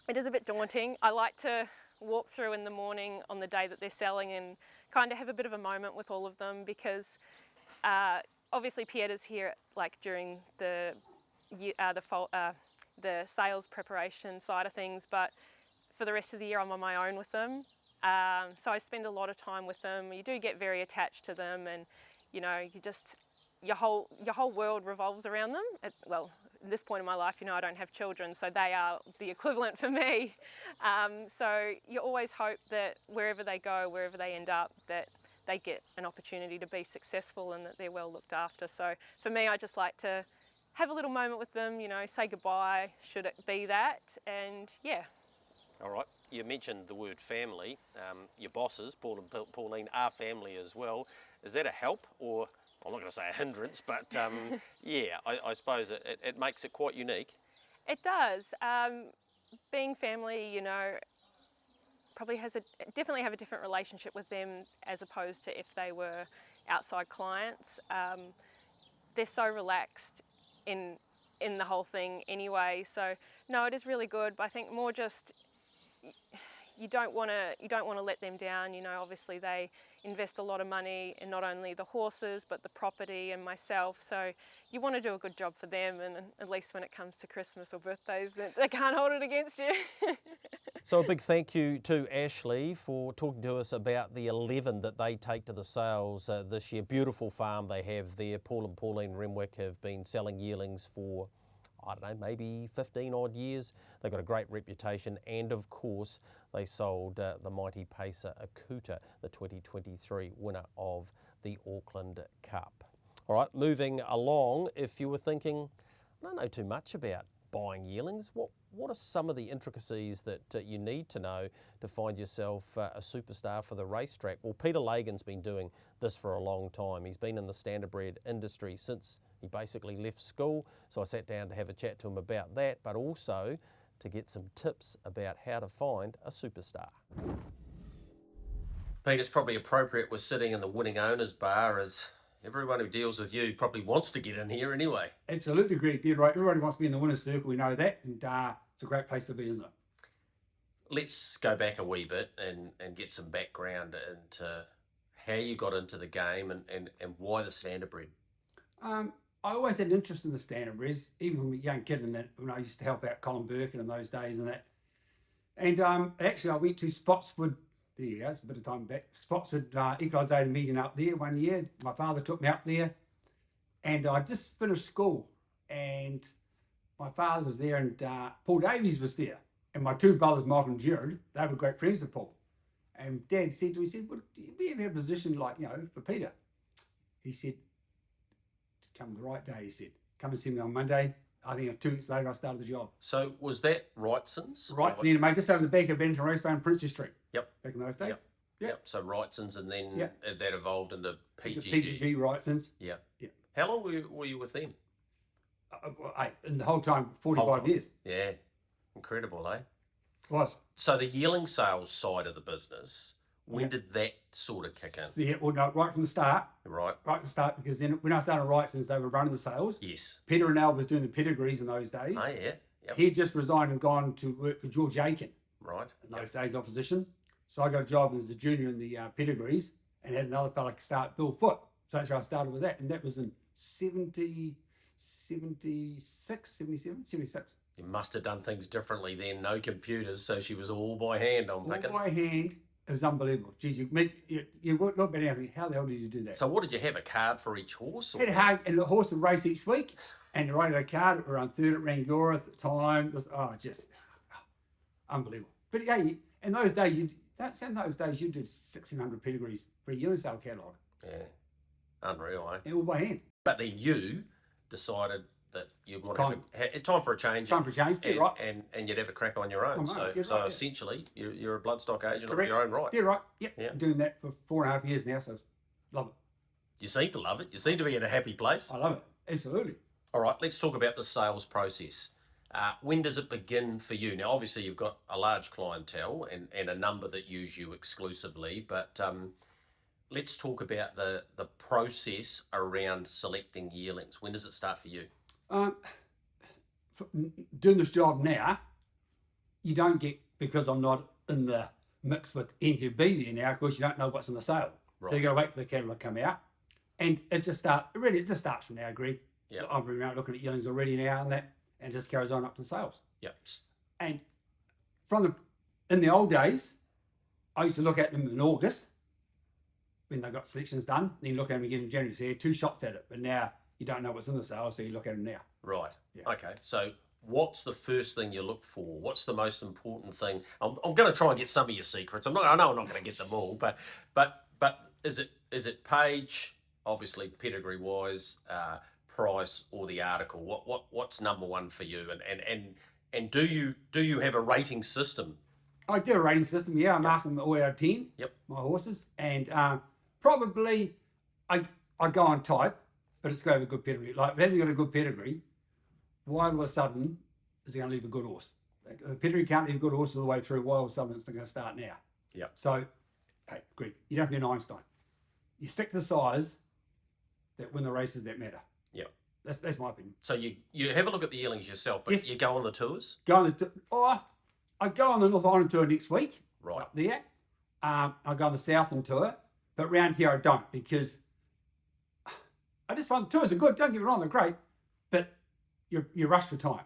S5: it is a bit daunting. I like to walk through in the morning on the day that they're selling and kind of have a bit of a moment with all of them, because obviously Pietta's here like during the sales preparation side of things, but for the rest of the year I'm on my own with them. So I spend a lot of time with them. You do get very attached to them, and you know, your whole world revolves around them. Well, at this point in my life, you know, I don't have children, so they are the equivalent for me. So you always hope that wherever they go, wherever they end up, that they get an opportunity to be successful and that they're well looked after. So for me, I just like to have a little moment with them, you know, say goodbye, should it be that, and yeah.
S1: All right, you mentioned the word family. Your bosses, Paul and Pauline, are family as well. Is that a help, or I'm not going to say a hindrance, but yeah, I suppose it makes it quite unique.
S5: It does. Being family, you know, probably definitely have a different relationship with them as opposed to if they were outside clients. They're so relaxed in the whole thing anyway. So no, it is really good. But I think more just you don't want to let them down. You know, obviously they invest a lot of money in not only the horses but the property and myself. So you want to do a good job for them, and at least when it comes to Christmas or birthdays, that they can't hold it against you.
S1: So a big thank you to Ashley for talking to us about the 11 that they take to the sales this year. Beautiful farm they have there. Paul and Pauline Renwick have been selling yearlings for, I don't know, maybe 15 odd years. They've got a great reputation, and of course they sold the mighty pacer Akuta, the 2023 winner of the Auckland Cup. All right, moving along, if you were thinking, I don't know too much about buying yearlings, what are some of the intricacies that you need to know to find yourself a superstar for the racetrack? Well, Peter Lagan's been doing this for a long time. He's been in the standardbred industry since he basically left school, so I sat down to have a chat to him about that, but also to get some tips about how to find a superstar. Pete, it's probably appropriate we're sitting in the winning owners bar, as everyone who deals with you probably wants to get in here anyway.
S6: Absolutely, Greg. Dead right. Everybody wants to be in the winner's circle. We know that, and it's a great place to be, isn't it?
S1: Let's go back a wee bit and get some background into how you got into the game and why the standardbred.
S6: I always had an interest in the standardbreds, even from a young kid, and that when I used to help out Colin Birkin in those days and that. And actually, I went to Spotswood. There you go, it's a bit of time back. Spotswood equalisation meeting up there one year. My father took me up there, and I just finished school, and my father was there, and Paul Davies was there, and my two brothers, Mark and Jared, they were great friends of Paul. And Dad said to me, "Would we ever have a position like, you know, for Peter?" He said, "Come the right day." He said, "Come and see me on Monday." I think 2 weeks later, I started the job.
S1: So was that Wrightson's?
S6: Wrightson's, mate, just over the back of Benton Raceway on Princess Street.
S1: Yep.
S6: Back in those days.
S1: Yep. So Wrightson's, and then that evolved into PGG.
S6: PGG Wrightson's.
S1: Yep. How long were you with them?
S6: In the whole time, 45 years.
S1: Yeah. Incredible, eh?
S6: Was.
S1: So the yearling sales side of the business, when did that sort of kick in?
S6: Yeah, well, no, right from the start.
S1: Right.
S6: Right from the start, because then when I started Wrightson's, they were running the sales.
S1: Yes.
S6: Peter Rennell was doing the pedigrees in those days.
S1: Oh, yeah. Yep.
S6: He'd just resigned and gone to work for George Aiken.
S1: Right.
S6: In those days, opposition. So I got a job as a junior in the pedigrees, and had another fella start, Bill Foote. So that's where I started with that, and that was in 76.
S1: You must have done things differently then. No computers, so she was all by hand, I'm thinking.
S6: All by hand. It was unbelievable. Geez, you look at it and how the hell did you do that?
S1: So what did you have, a card for each horse?
S6: Had a card, and the horse would race each week, and you wrote a card around third at Rangora at the time. It was, just unbelievable. But yeah, in those days, you did 1,600 pedigrees for a yearling sale catalogue.
S1: Yeah, unreal, eh?
S6: And all by hand.
S1: But then you decided that you want to have time for a change.
S6: Time for a change,
S1: and,
S6: right.
S1: And you'd have a crack on your own. So essentially, you're a bloodstock agent of your own right.
S6: Yeah, right. Yep. Yeah. I'm doing that for 4.5 years now, so love it.
S1: You seem to love it. You seem to be in a happy place.
S6: I love it. Absolutely.
S1: All right, let's talk about the sales process. When does it begin for you? Now, obviously, you've got a large clientele and a number that use you exclusively, but let's talk about the process around selecting yearlings. When does it start for you?
S6: Doing this job now, you don't get, because I'm not in the mix with NZB there now, of course you don't know what's in the sale. Right. So you got to wait for the catalogue to come out. And it just starts from now, Greg.
S1: Yep.
S6: I'm looking at yearlings already now and that, and it just carries on up to sales.
S1: Yep.
S6: And in the old days, I used to look at them in August when they got selections done. Then look at them again in January. So you had 2 shots at it. But now you don't know what's in the sale, so you look at them now.
S1: Right.
S6: Yeah.
S1: Okay. So what's the first thing you look for? What's the most important thing? I'm going to try and get some of your secrets. I know I'm not going to get them all, but is it page, obviously pedigree wise, price, or the article? What's number one for you? And do you have a rating system?
S6: I do a rating system, yeah. I mark them all out of 10,
S1: Yep.
S6: my horses. And probably I go on type, but it's got to have a good pedigree. Like, if it hasn't got a good pedigree, why all of a sudden is he going to leave a good horse? Like, the pedigree can't leave a good horse all the way through. Why all of a sudden it's going to start now?
S1: Yep.
S6: So, hey, Greg, you don't have to be an Einstein. You stick to the size that win the races that matter.
S1: Yep.
S6: That's my opinion.
S1: So you have a look at the yearlings yourself, but
S6: Yes.
S1: you go on the tours?
S6: Go on I go on the North Island tour next week.
S1: Right.
S6: Up there. I go on the Southland tour, but round here I don't, because I just find the tours are good. Don't get me wrong, they're great, but you rush for time.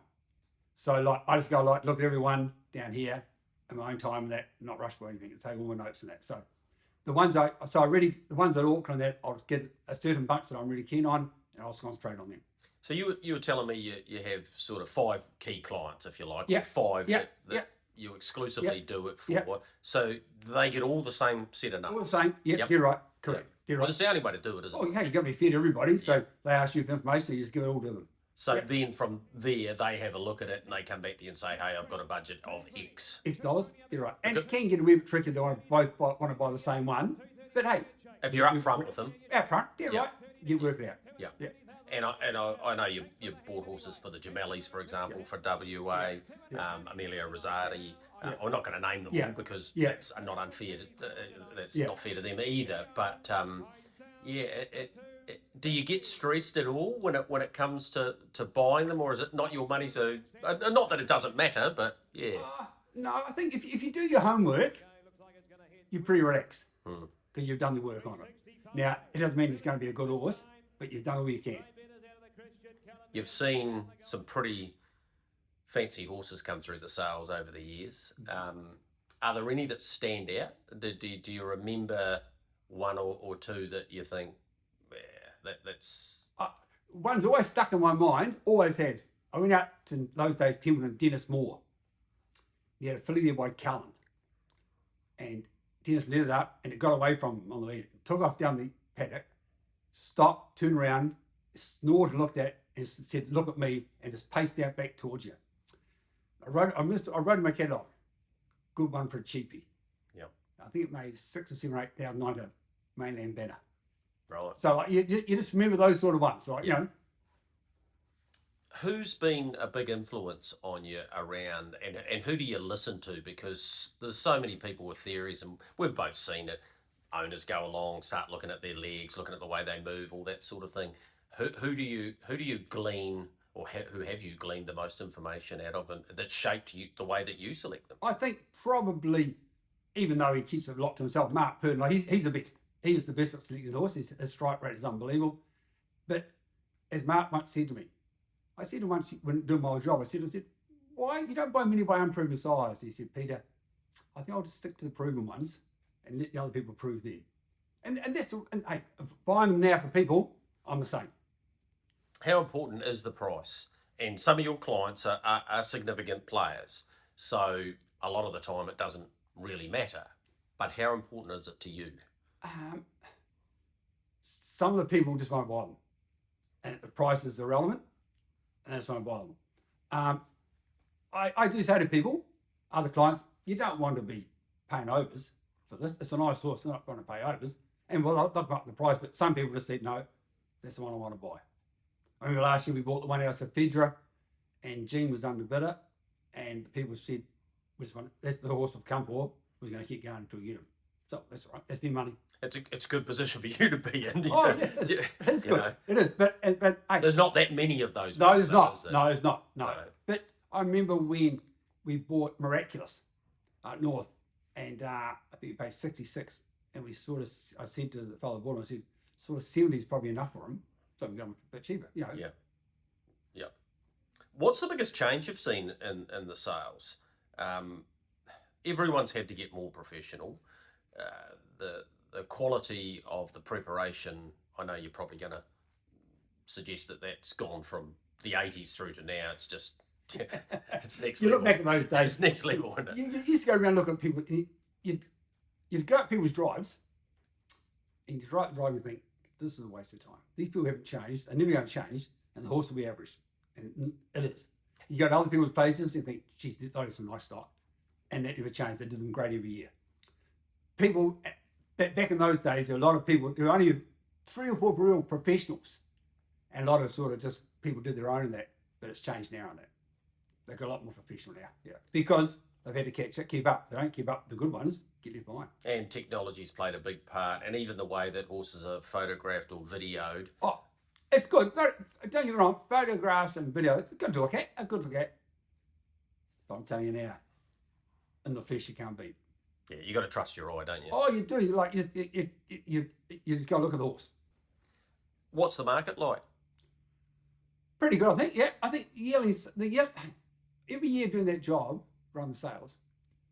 S6: So like I just go like look at everyone down here in my own time and that, not rush for anything, and take all my notes and that. So the ones at Auckland that I'll get a certain bunch that I'm really keen on, and I'll concentrate on them.
S1: So you were telling me you have sort of 5 key clients, if you like,
S6: Yep.
S1: or 5
S6: Yep.
S1: that
S6: Yep.
S1: you exclusively
S6: Yep.
S1: do it for.
S6: Yep.
S1: So they get all the same set of numbers.
S6: All the same. Yep.
S1: Yep.
S6: You're right. Correct. You're
S1: Well,
S6: right.
S1: it's the only way to do it, isn't
S6: Oh
S1: it?
S6: yeah, you got to be fair to everybody. So they ask you for information, so you just give it all to them.
S1: So then from there, they have a look at it and they come back to you and say, hey, I've got a budget of X.
S6: X dollars. You're right. And
S1: Good.
S6: it can get a wee bit tricky if they want to buy the same one. But hey,
S1: If you're up front with them.
S6: out front, yeah,
S1: Yeah.
S6: right. You work it out.
S1: Yeah.
S6: Yeah.
S1: And I know you bought horses for the Gemellis, for example, for WA, Amelia Rosati. I'm not going to name them
S6: Yeah.
S1: all because
S6: Yeah.
S1: that's not unfair. That's
S6: Yeah.
S1: not fair to them either. But do you get stressed at all when it comes to buying them, or is it not your money? So not that it doesn't matter, but yeah.
S6: No, I think if you do your homework, you're pretty relaxed because you've done the work on it. Now, it doesn't mean it's going to be a good horse, but you've done all you can.
S1: You've seen some pretty fancy horses come through the sales over the years. Are there any that stand out? Do you remember one or two that you think, yeah, that's...
S6: One's always stuck in my mind, always has. I went out to those days, Templeton, Dennis Moore. He had a filly there by Cullen. And Dennis let it up and it got away from him on the lead. Took off down the paddock, stopped, turned around, snored and looked at and said, look at me, and just paced out back towards you. I wrote in my catalogue, good one for a cheapie.
S1: Yeah.
S6: I think it made 6 or 7 or 8,000 9 mainland banner.
S1: Right.
S6: So like, you just remember those sort of ones, like, you know.
S1: Who's been a big influence on you around, and who do you listen to? Because there's so many people with theories, and we've both seen it. Owners go along, start looking at their legs, looking at the way they move, all that sort of thing. Who do you glean, or who have you gleaned the most information out of, and that shaped you the way that you select them?
S6: I think probably, even though he keeps a lot to himself, Mark Purdon, like he's the best. He is the best at selecting horses. His strike rate is unbelievable. But as Mark once said to me, I said to him once when doing my job, I said, why you don't buy many by unproven size? He said, Peter, I think I'll just stick to the proven ones and let the other people prove them. And that's, and hey, buying them now for people, I'm the same.
S1: How important is the price? And some of your clients are significant players, so a lot of the time it doesn't really matter. But how important is it to you?
S6: Some of the people just won't buy them, and the price is irrelevant, and that's why I buy them. I do say to people, other clients, you don't want to be paying overs for this. It's a nice horse, they're not going to pay overs. And well, they'll come up the price, but some people just said, no, that's the one I want to buy. I remember last year we bought the one out of Fedra, and Jean was under bidder, and the people said, that's the horse we've come for, we're going to keep going until we get him. So that's right, that's their money.
S1: It's a good position for you to be in.
S6: Oh, yeah, it's good.
S1: Know.
S6: It is, but hey,
S1: There's not that many of those.
S6: no, there's
S1: though,
S6: not.
S1: is there?
S6: No, there's not. No.
S1: No.
S6: But I remember when we bought Miraculous up north, and I think we paid 66, and we sort of, I said to the fellow that bought him, I said, sort of 70 is probably enough for him, so we're going a bit cheaper, you know.
S1: Yeah. Yeah. What's the biggest change you've seen in the sales? Everyone's had to get more professional. the quality of the preparation, I know you're probably going to suggest that that's gone from the 80s through to now. It's just, it's next
S6: You
S1: level.
S6: look back at those days.
S1: It's next level, isn't it?
S6: You used to go around looking at people. And you'd go at people's drives, and you drive and think, this is a waste of time. These people haven't changed. They're never going to change, and the horse will be average. And it is. You go to other people's places and think, geez, those are some nice stock. And that never changed. They did them great every year. People, back in those days, there were a lot of people, there were only 3 or 4 real professionals. And a lot of sort of just people did their own in that. But it's changed now on that. They've got a lot more professional now. Yeah. Because they've had to keep up. They don't keep up, the good ones get left behind.
S1: And technology's played a big part, and even the way that horses are photographed or videoed.
S6: Oh, it's good. Don't get me wrong, photographs and video, it's good to look at, a good look at. But I'm telling you now, in the flesh you can't beat.
S1: Yeah, you got to trust your eye, don't you?
S6: Oh, you do. You just got to look at the horse.
S1: What's the market like?
S6: Pretty good, I think. Yeah, I think yearlings, every year doing that job, run the sales,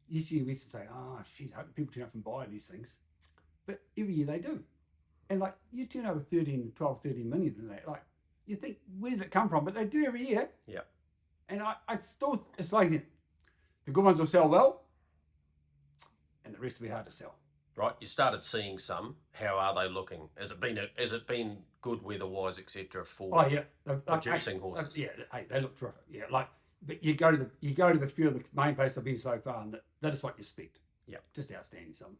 S6: we used to say, oh, geez, I hope people turn up and buy these things. But every year they do. And like, you turn over 12, 13 million in that. Like, you think, where does it come from? But they do every year.
S1: Yeah.
S6: And I still, it's like, the good ones will sell well, and the rest will be hard to sell.
S1: Right, you started seeing some. How are they looking? Has it been good weather-wise, etc., for producing horses?
S6: Yeah, they look terrific. Yeah, like, but you go to the few of the main places I've been so far, and that is what you expect.
S1: Yeah,
S6: just outstanding. Some.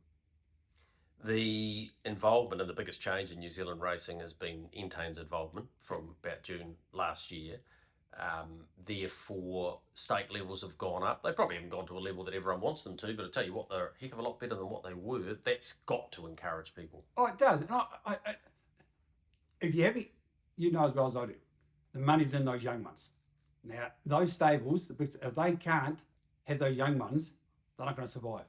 S1: The involvement and the biggest change in New Zealand racing has been Intane's involvement from about June last year. Therefore, stake levels have gone up. They probably haven't gone to a level that everyone wants them to, but I tell you what, they're a heck of a lot better than what they were. That's got to encourage people.
S6: Oh, it does. And if you have it, you know as well as I do, the money's in those young ones. Now, those stables, if they can't have those young ones, they're not going to survive.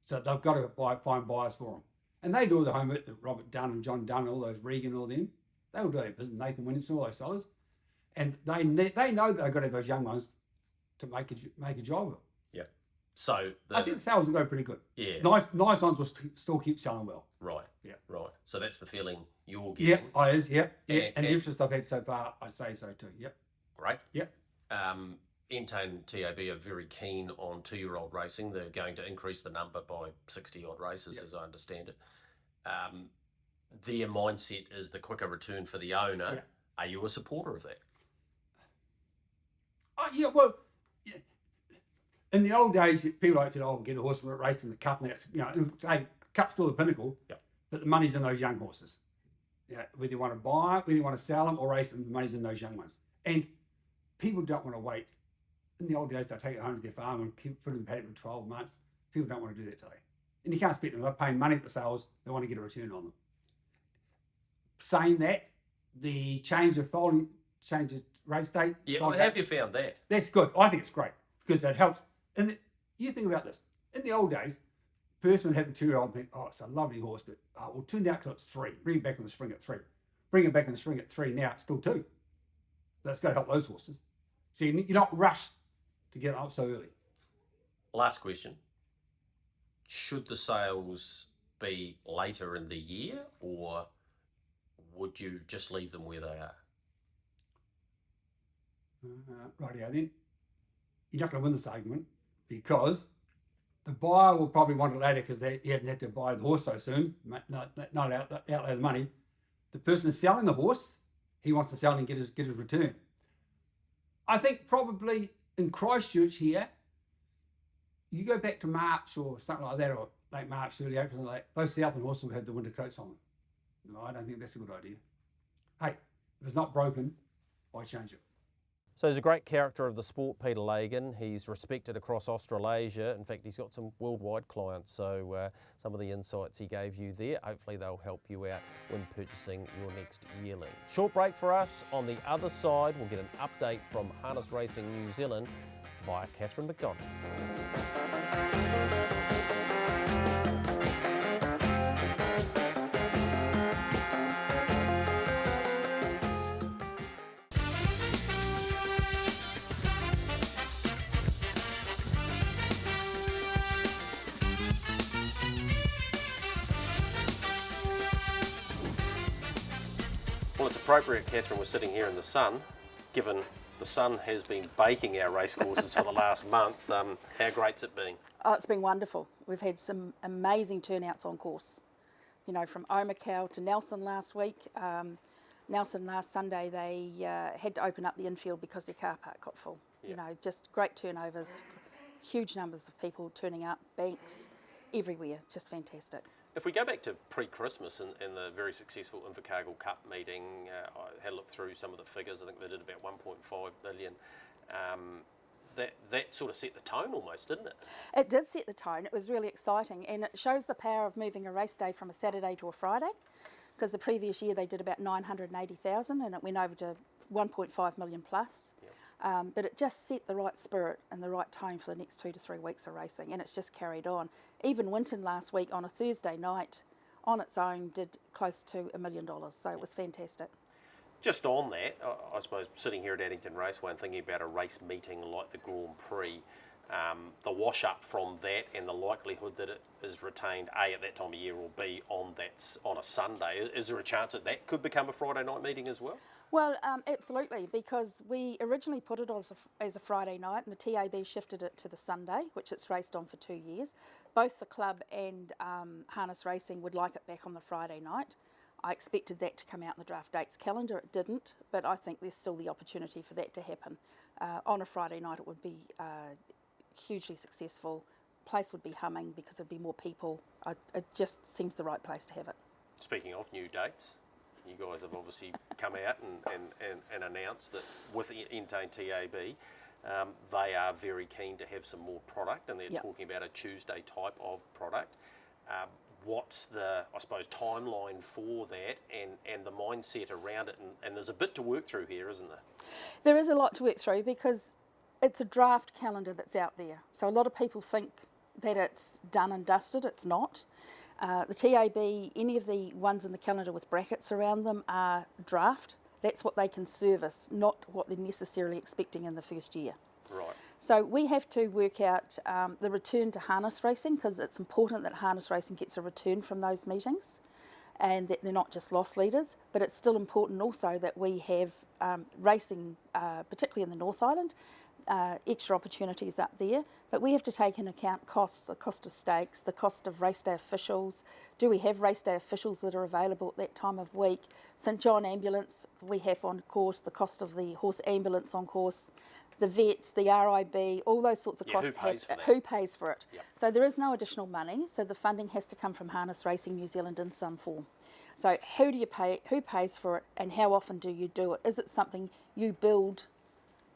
S6: So they've got to find buyers for them. And they do all the homework, Robert Dunn and John Dunn, all those Regan, all them. They will do their business, Nathan Williamson, all those fellas. And they know they've got to have those young ones to make a job of it.
S1: Yeah. So
S6: I think the sales will go pretty good.
S1: Yeah.
S6: Nice ones will still keep selling well.
S1: Right.
S6: Yeah.
S1: Right. So that's the feeling you're getting.
S6: Yeah, it is. Yeah. And the interest I've had so far, I'd say so too. Yep.
S1: Great.
S6: Yep.
S1: Intane TAB are very keen on 2-year-old racing. They're going to increase the number by 60-odd races, as I understand it. Their mindset is the quicker return for the owner.
S6: Yeah.
S1: Are you a supporter of that?
S6: Yeah, well, yeah. In the old days, people like said, "Oh, we'll get a horse for a race in the cup," and that's, hey, cup's still the pinnacle.
S1: Yep.
S6: But the money's in those young horses. Yeah, whether you want to buy, whether you want to sell them or race them, the money's in those young ones. And people don't want to wait. In the old days, they'll take it home to their farm and put it in paddock for 12 months. People don't want to do that today. And you can't expect them. They're paying money at the sales. They want to get a return on them. Saying that, the change of race date.
S1: Yeah, well, have you found that?
S6: That's good. I think it's great because it helps. And you think about this. In the old days, a person would have a 2-year-old and think, oh, it's a lovely horse, but we'll turn it out till it's 3. Bring it back in the spring at 3. Bring it back in the spring at 3. Now it's still 2. That's got to help those horses. So you're not rushed to get up so early.
S1: Last question. Should the sales be later in the year, or would you just leave them where they are?
S6: Rightio then. You're not going to win this argument because the buyer will probably want it later because he hasn't had to buy the horse so soon, not outlay the money. The person selling the horse, he wants to sell and get his return. I think probably in Christchurch here, you go back to March or something like that, or late March, early April, like those Southern horses will have the winter coats on them. No, I don't think that's a good idea. Hey, if it's not broken, why change it?
S1: So he's a great character of the sport, Peter Lagan. He's respected across Australasia. In fact, he's got some worldwide clients. So some of the insights he gave you there, hopefully they'll help you out when purchasing your next yearling. Short break for us. On the other side, we'll get an update from Harness Racing New Zealand via Catherine McDonald. it's appropriate, Catherine, we're sitting here in the sun, given the sun has been baking our racecourses for the last month. How great's it been?
S7: Oh, it's been wonderful. We've had some amazing turnouts on course. You know, from Omakau to Nelson last week. Nelson last Sunday, they had to open up the infield because their car park got full.
S1: Yeah.
S7: You know, just great turnovers, huge numbers of people turning up, banks, everywhere, just fantastic.
S1: If we go back to pre-Christmas and the very successful Invercargill Cup meeting, I had a look through some of the figures. I think they did about 1.5 billion. That sort of set the tone almost, didn't it?
S7: It did set the tone. It was really exciting, and it shows the power of moving a race day from a Saturday to a Friday, because the previous year they did about 980,000 and it went over to 1.5 million plus. Yep. But it just set the right spirit and the right tone for the next 2 to 3 weeks of racing, and it's just carried on. Even Winton last week on a Thursday night on its own did close to $1 million, so it was fantastic.
S1: Just on that, I suppose sitting here at Addington Raceway and thinking about a race meeting like the Grand Prix, the wash up from that and the likelihood that it is retained A at that time of year or B on a Sunday, is there a chance that that could become a Friday night meeting as well?
S7: Well, absolutely, because we originally put it as a Friday night and the TAB shifted it to the Sunday, which it's raced on for 2 years. Both the club and harness racing would like it back on the Friday night. I expected that to come out in the draft dates calendar. It didn't, but I think there's still the opportunity for that to happen. On a Friday night, it would be hugely successful. Place would be humming because there'd be more people. It just seems the right place to have it. Speaking
S1: of new dates, you guys have obviously come out and announced that with Entane TAB, they are very keen to have some more product, and they're talking about a Tuesday type of product. What's the, I suppose, timeline for that and the mindset around it? And there's a bit to work through here, isn't there? There is a lot to work through because it's a draft calendar that's out there. So a lot of people think that it's done and dusted. It's not. The TAB, any of the ones in the calendar with brackets around them are draft. That's what they can service, not what they're necessarily expecting in the first year. Right. So we have to work out the return to harness racing, because it's important that harness racing gets a return from those meetings and that they're not just loss leaders, but it's still important also that we have racing, particularly in the North Island, extra opportunities up there, but we have to take into account costs, the cost of stakes, the cost of race day officials. Do we have race day officials that are available at that time of week? St John Ambulance we have on course, the cost of the horse ambulance on course, the vets, the RIB, all those sorts of costs. Who pays for it? Yep. So there is no additional money, so the funding has to come from Harness Racing New Zealand in some form. So who do you pay, who pays for it, and how often do you do it? Is it something you build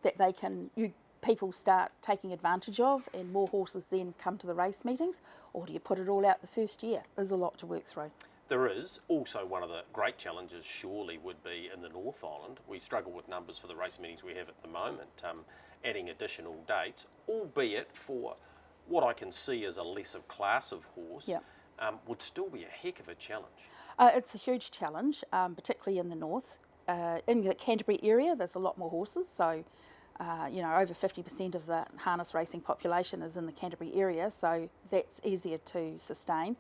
S1: that they can, people start taking advantage of and more horses then come to the race meetings, or do you put it all out the first year? There's a lot to work through. There is. Also, one of the great challenges surely would be in the North Island. We struggle with numbers for the race meetings we have at the moment, adding additional dates, albeit for what I can see as a lesser class of horse, would still be a heck of a challenge. It's a huge challenge, particularly in the north. In the Canterbury area, there's a lot more horses, so over 50% of the harness racing population is in the Canterbury area, so that's easier to sustain.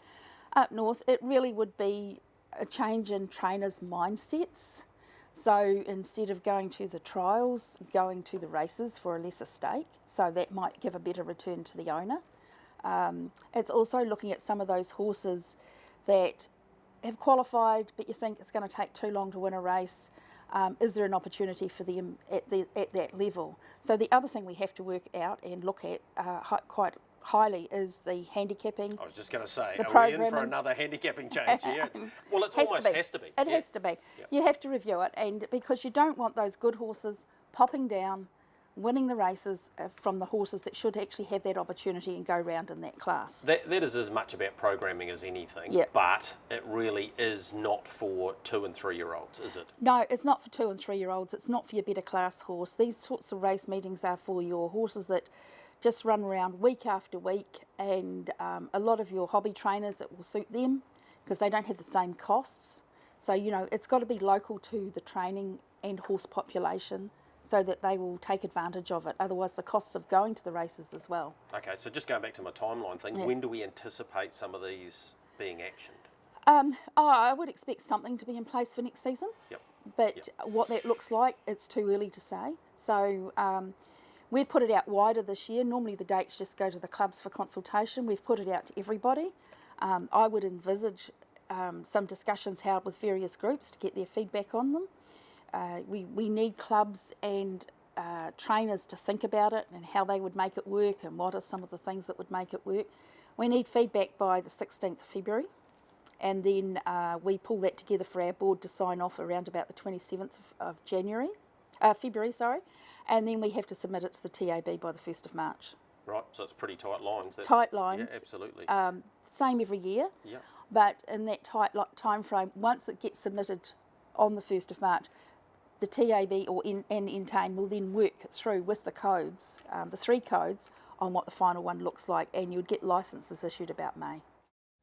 S1: Up north, it really would be a change in trainers' mindsets. So instead of going to the trials, going to the races for a lesser stake, so that might give a better return to the owner. It's also looking at some of those horses that have qualified, but you think it's going to take too long to win a race. Is there an opportunity for them at that level? So the other thing we have to work out and look at quite highly is the handicapping. I was just going to say, are we in for another handicapping change here? Well, it almost has to be. It has to be. Yep. You have to review it, and because you don't want those good horses popping down, winning the races from the horses that should actually have that opportunity and go round in that class. That is as much about programming as anything, but it really is not for 2 and 3 year olds, is it? No, it's not for 2 and 3 year olds. It's not for your better class horse. These sorts of race meetings are for your horses that just run around week after week, and a lot of your hobby trainers, it will suit them because they don't have the same costs. So, it's got to be local to the training and horse population so that they will take advantage of it. Otherwise, the costs of going to the races as well. Okay, so just going back to my timeline thing, when do we anticipate some of these being actioned? I would expect something to be in place for next season. Yep.
S7: but what that looks like, it's too early to say. So we've put it out wider this year. Normally the dates just go to the clubs for consultation. We've put it out to everybody. I would envisage some discussions held with various groups to get their feedback on them. We need clubs and trainers to think about it and how they would make it work and what are some of the things that would make it work. We need feedback by the 16th of February, and then we pull that together for our board to sign off around about the 27th of February, and then we have to submit it to the TAB by the 1st of March.
S1: Right, so it's pretty tight lines.
S7: Tight lines.
S1: Yeah, absolutely.
S7: Same every year,
S1: Yeah.
S7: but in that tight time frame, once it gets submitted on the 1st of March, the TAB and Entain will then work through with the codes, the 3 codes, on what the final one looks like, and you'd get licences issued about May.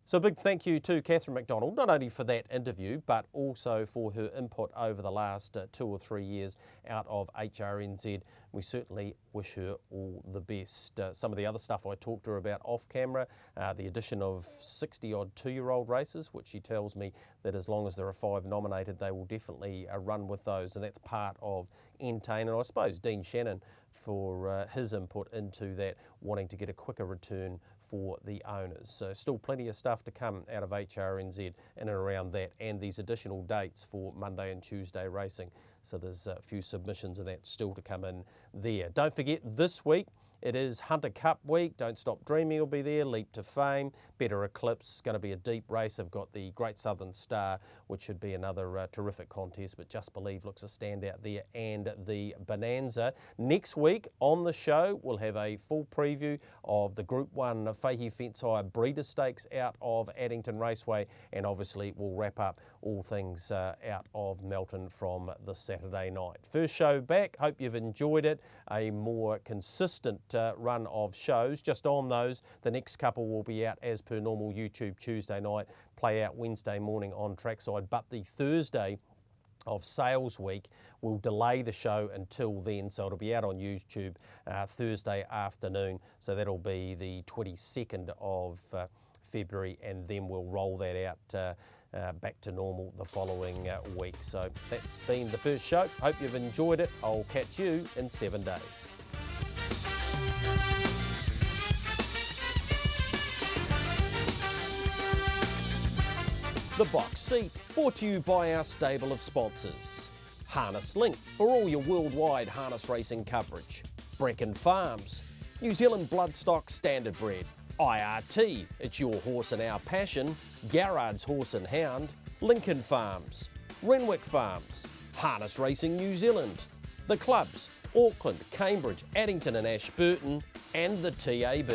S1: So a big thank you to Catherine McDonald, not only for that interview, but also for her input over the last 2 or 3 years out of HRNZ. We certainly wish her all the best. Some of the other stuff I talked to her about off camera, the addition of 60-odd 2-year-old races, which she tells me that as long as there are 5 nominated, they will definitely run with those, and that's part of Entain. And I suppose Dean Shannon for his input into that, wanting to get a quicker return for the owners. So still plenty of stuff to come out of HRNZ in and around that, and these additional dates for Monday and Tuesday racing. So there's a few submissions of that still to come in there. Don't forget, this week it is Hunter Cup week. Don't Stop Dreaming will be there. Leap to Fame, Better Eclipse, going to be a deep race. They've got the Great Southern Star, which should be another terrific contest, but Just Believe looks a standout there, and the Bonanza. Next week on the show, we'll have a full preview of the Group 1 Fahey Fence Hire Breeder Stakes out of Addington Raceway, and obviously we'll wrap up all things out of Melton from the Saturday night. First show back, hope you've enjoyed it. A more consistent run of shows. Just on those, the next couple will be out as per normal YouTube Tuesday night, play out Wednesday morning on Trackside, but the Thursday of Sales Week will delay the show until then, so it'll be out on YouTube Thursday afternoon, so that'll be the 22nd of February, and then we'll roll that out back to normal the following week. So that's been the first show. Hope you've enjoyed it. I'll catch you in 7 days. The Box Seat, brought to you by our stable of sponsors. Harness Link, for all your worldwide harness racing coverage. Bricken Farms, New Zealand Bloodstock Standardbred. IRT, it's your horse and our passion. Garrard's Horse and Hound. Lincoln Farms, Renwick Farms, Harness Racing New Zealand. The clubs, Auckland, Cambridge, Addington and Ashburton, and the TAB.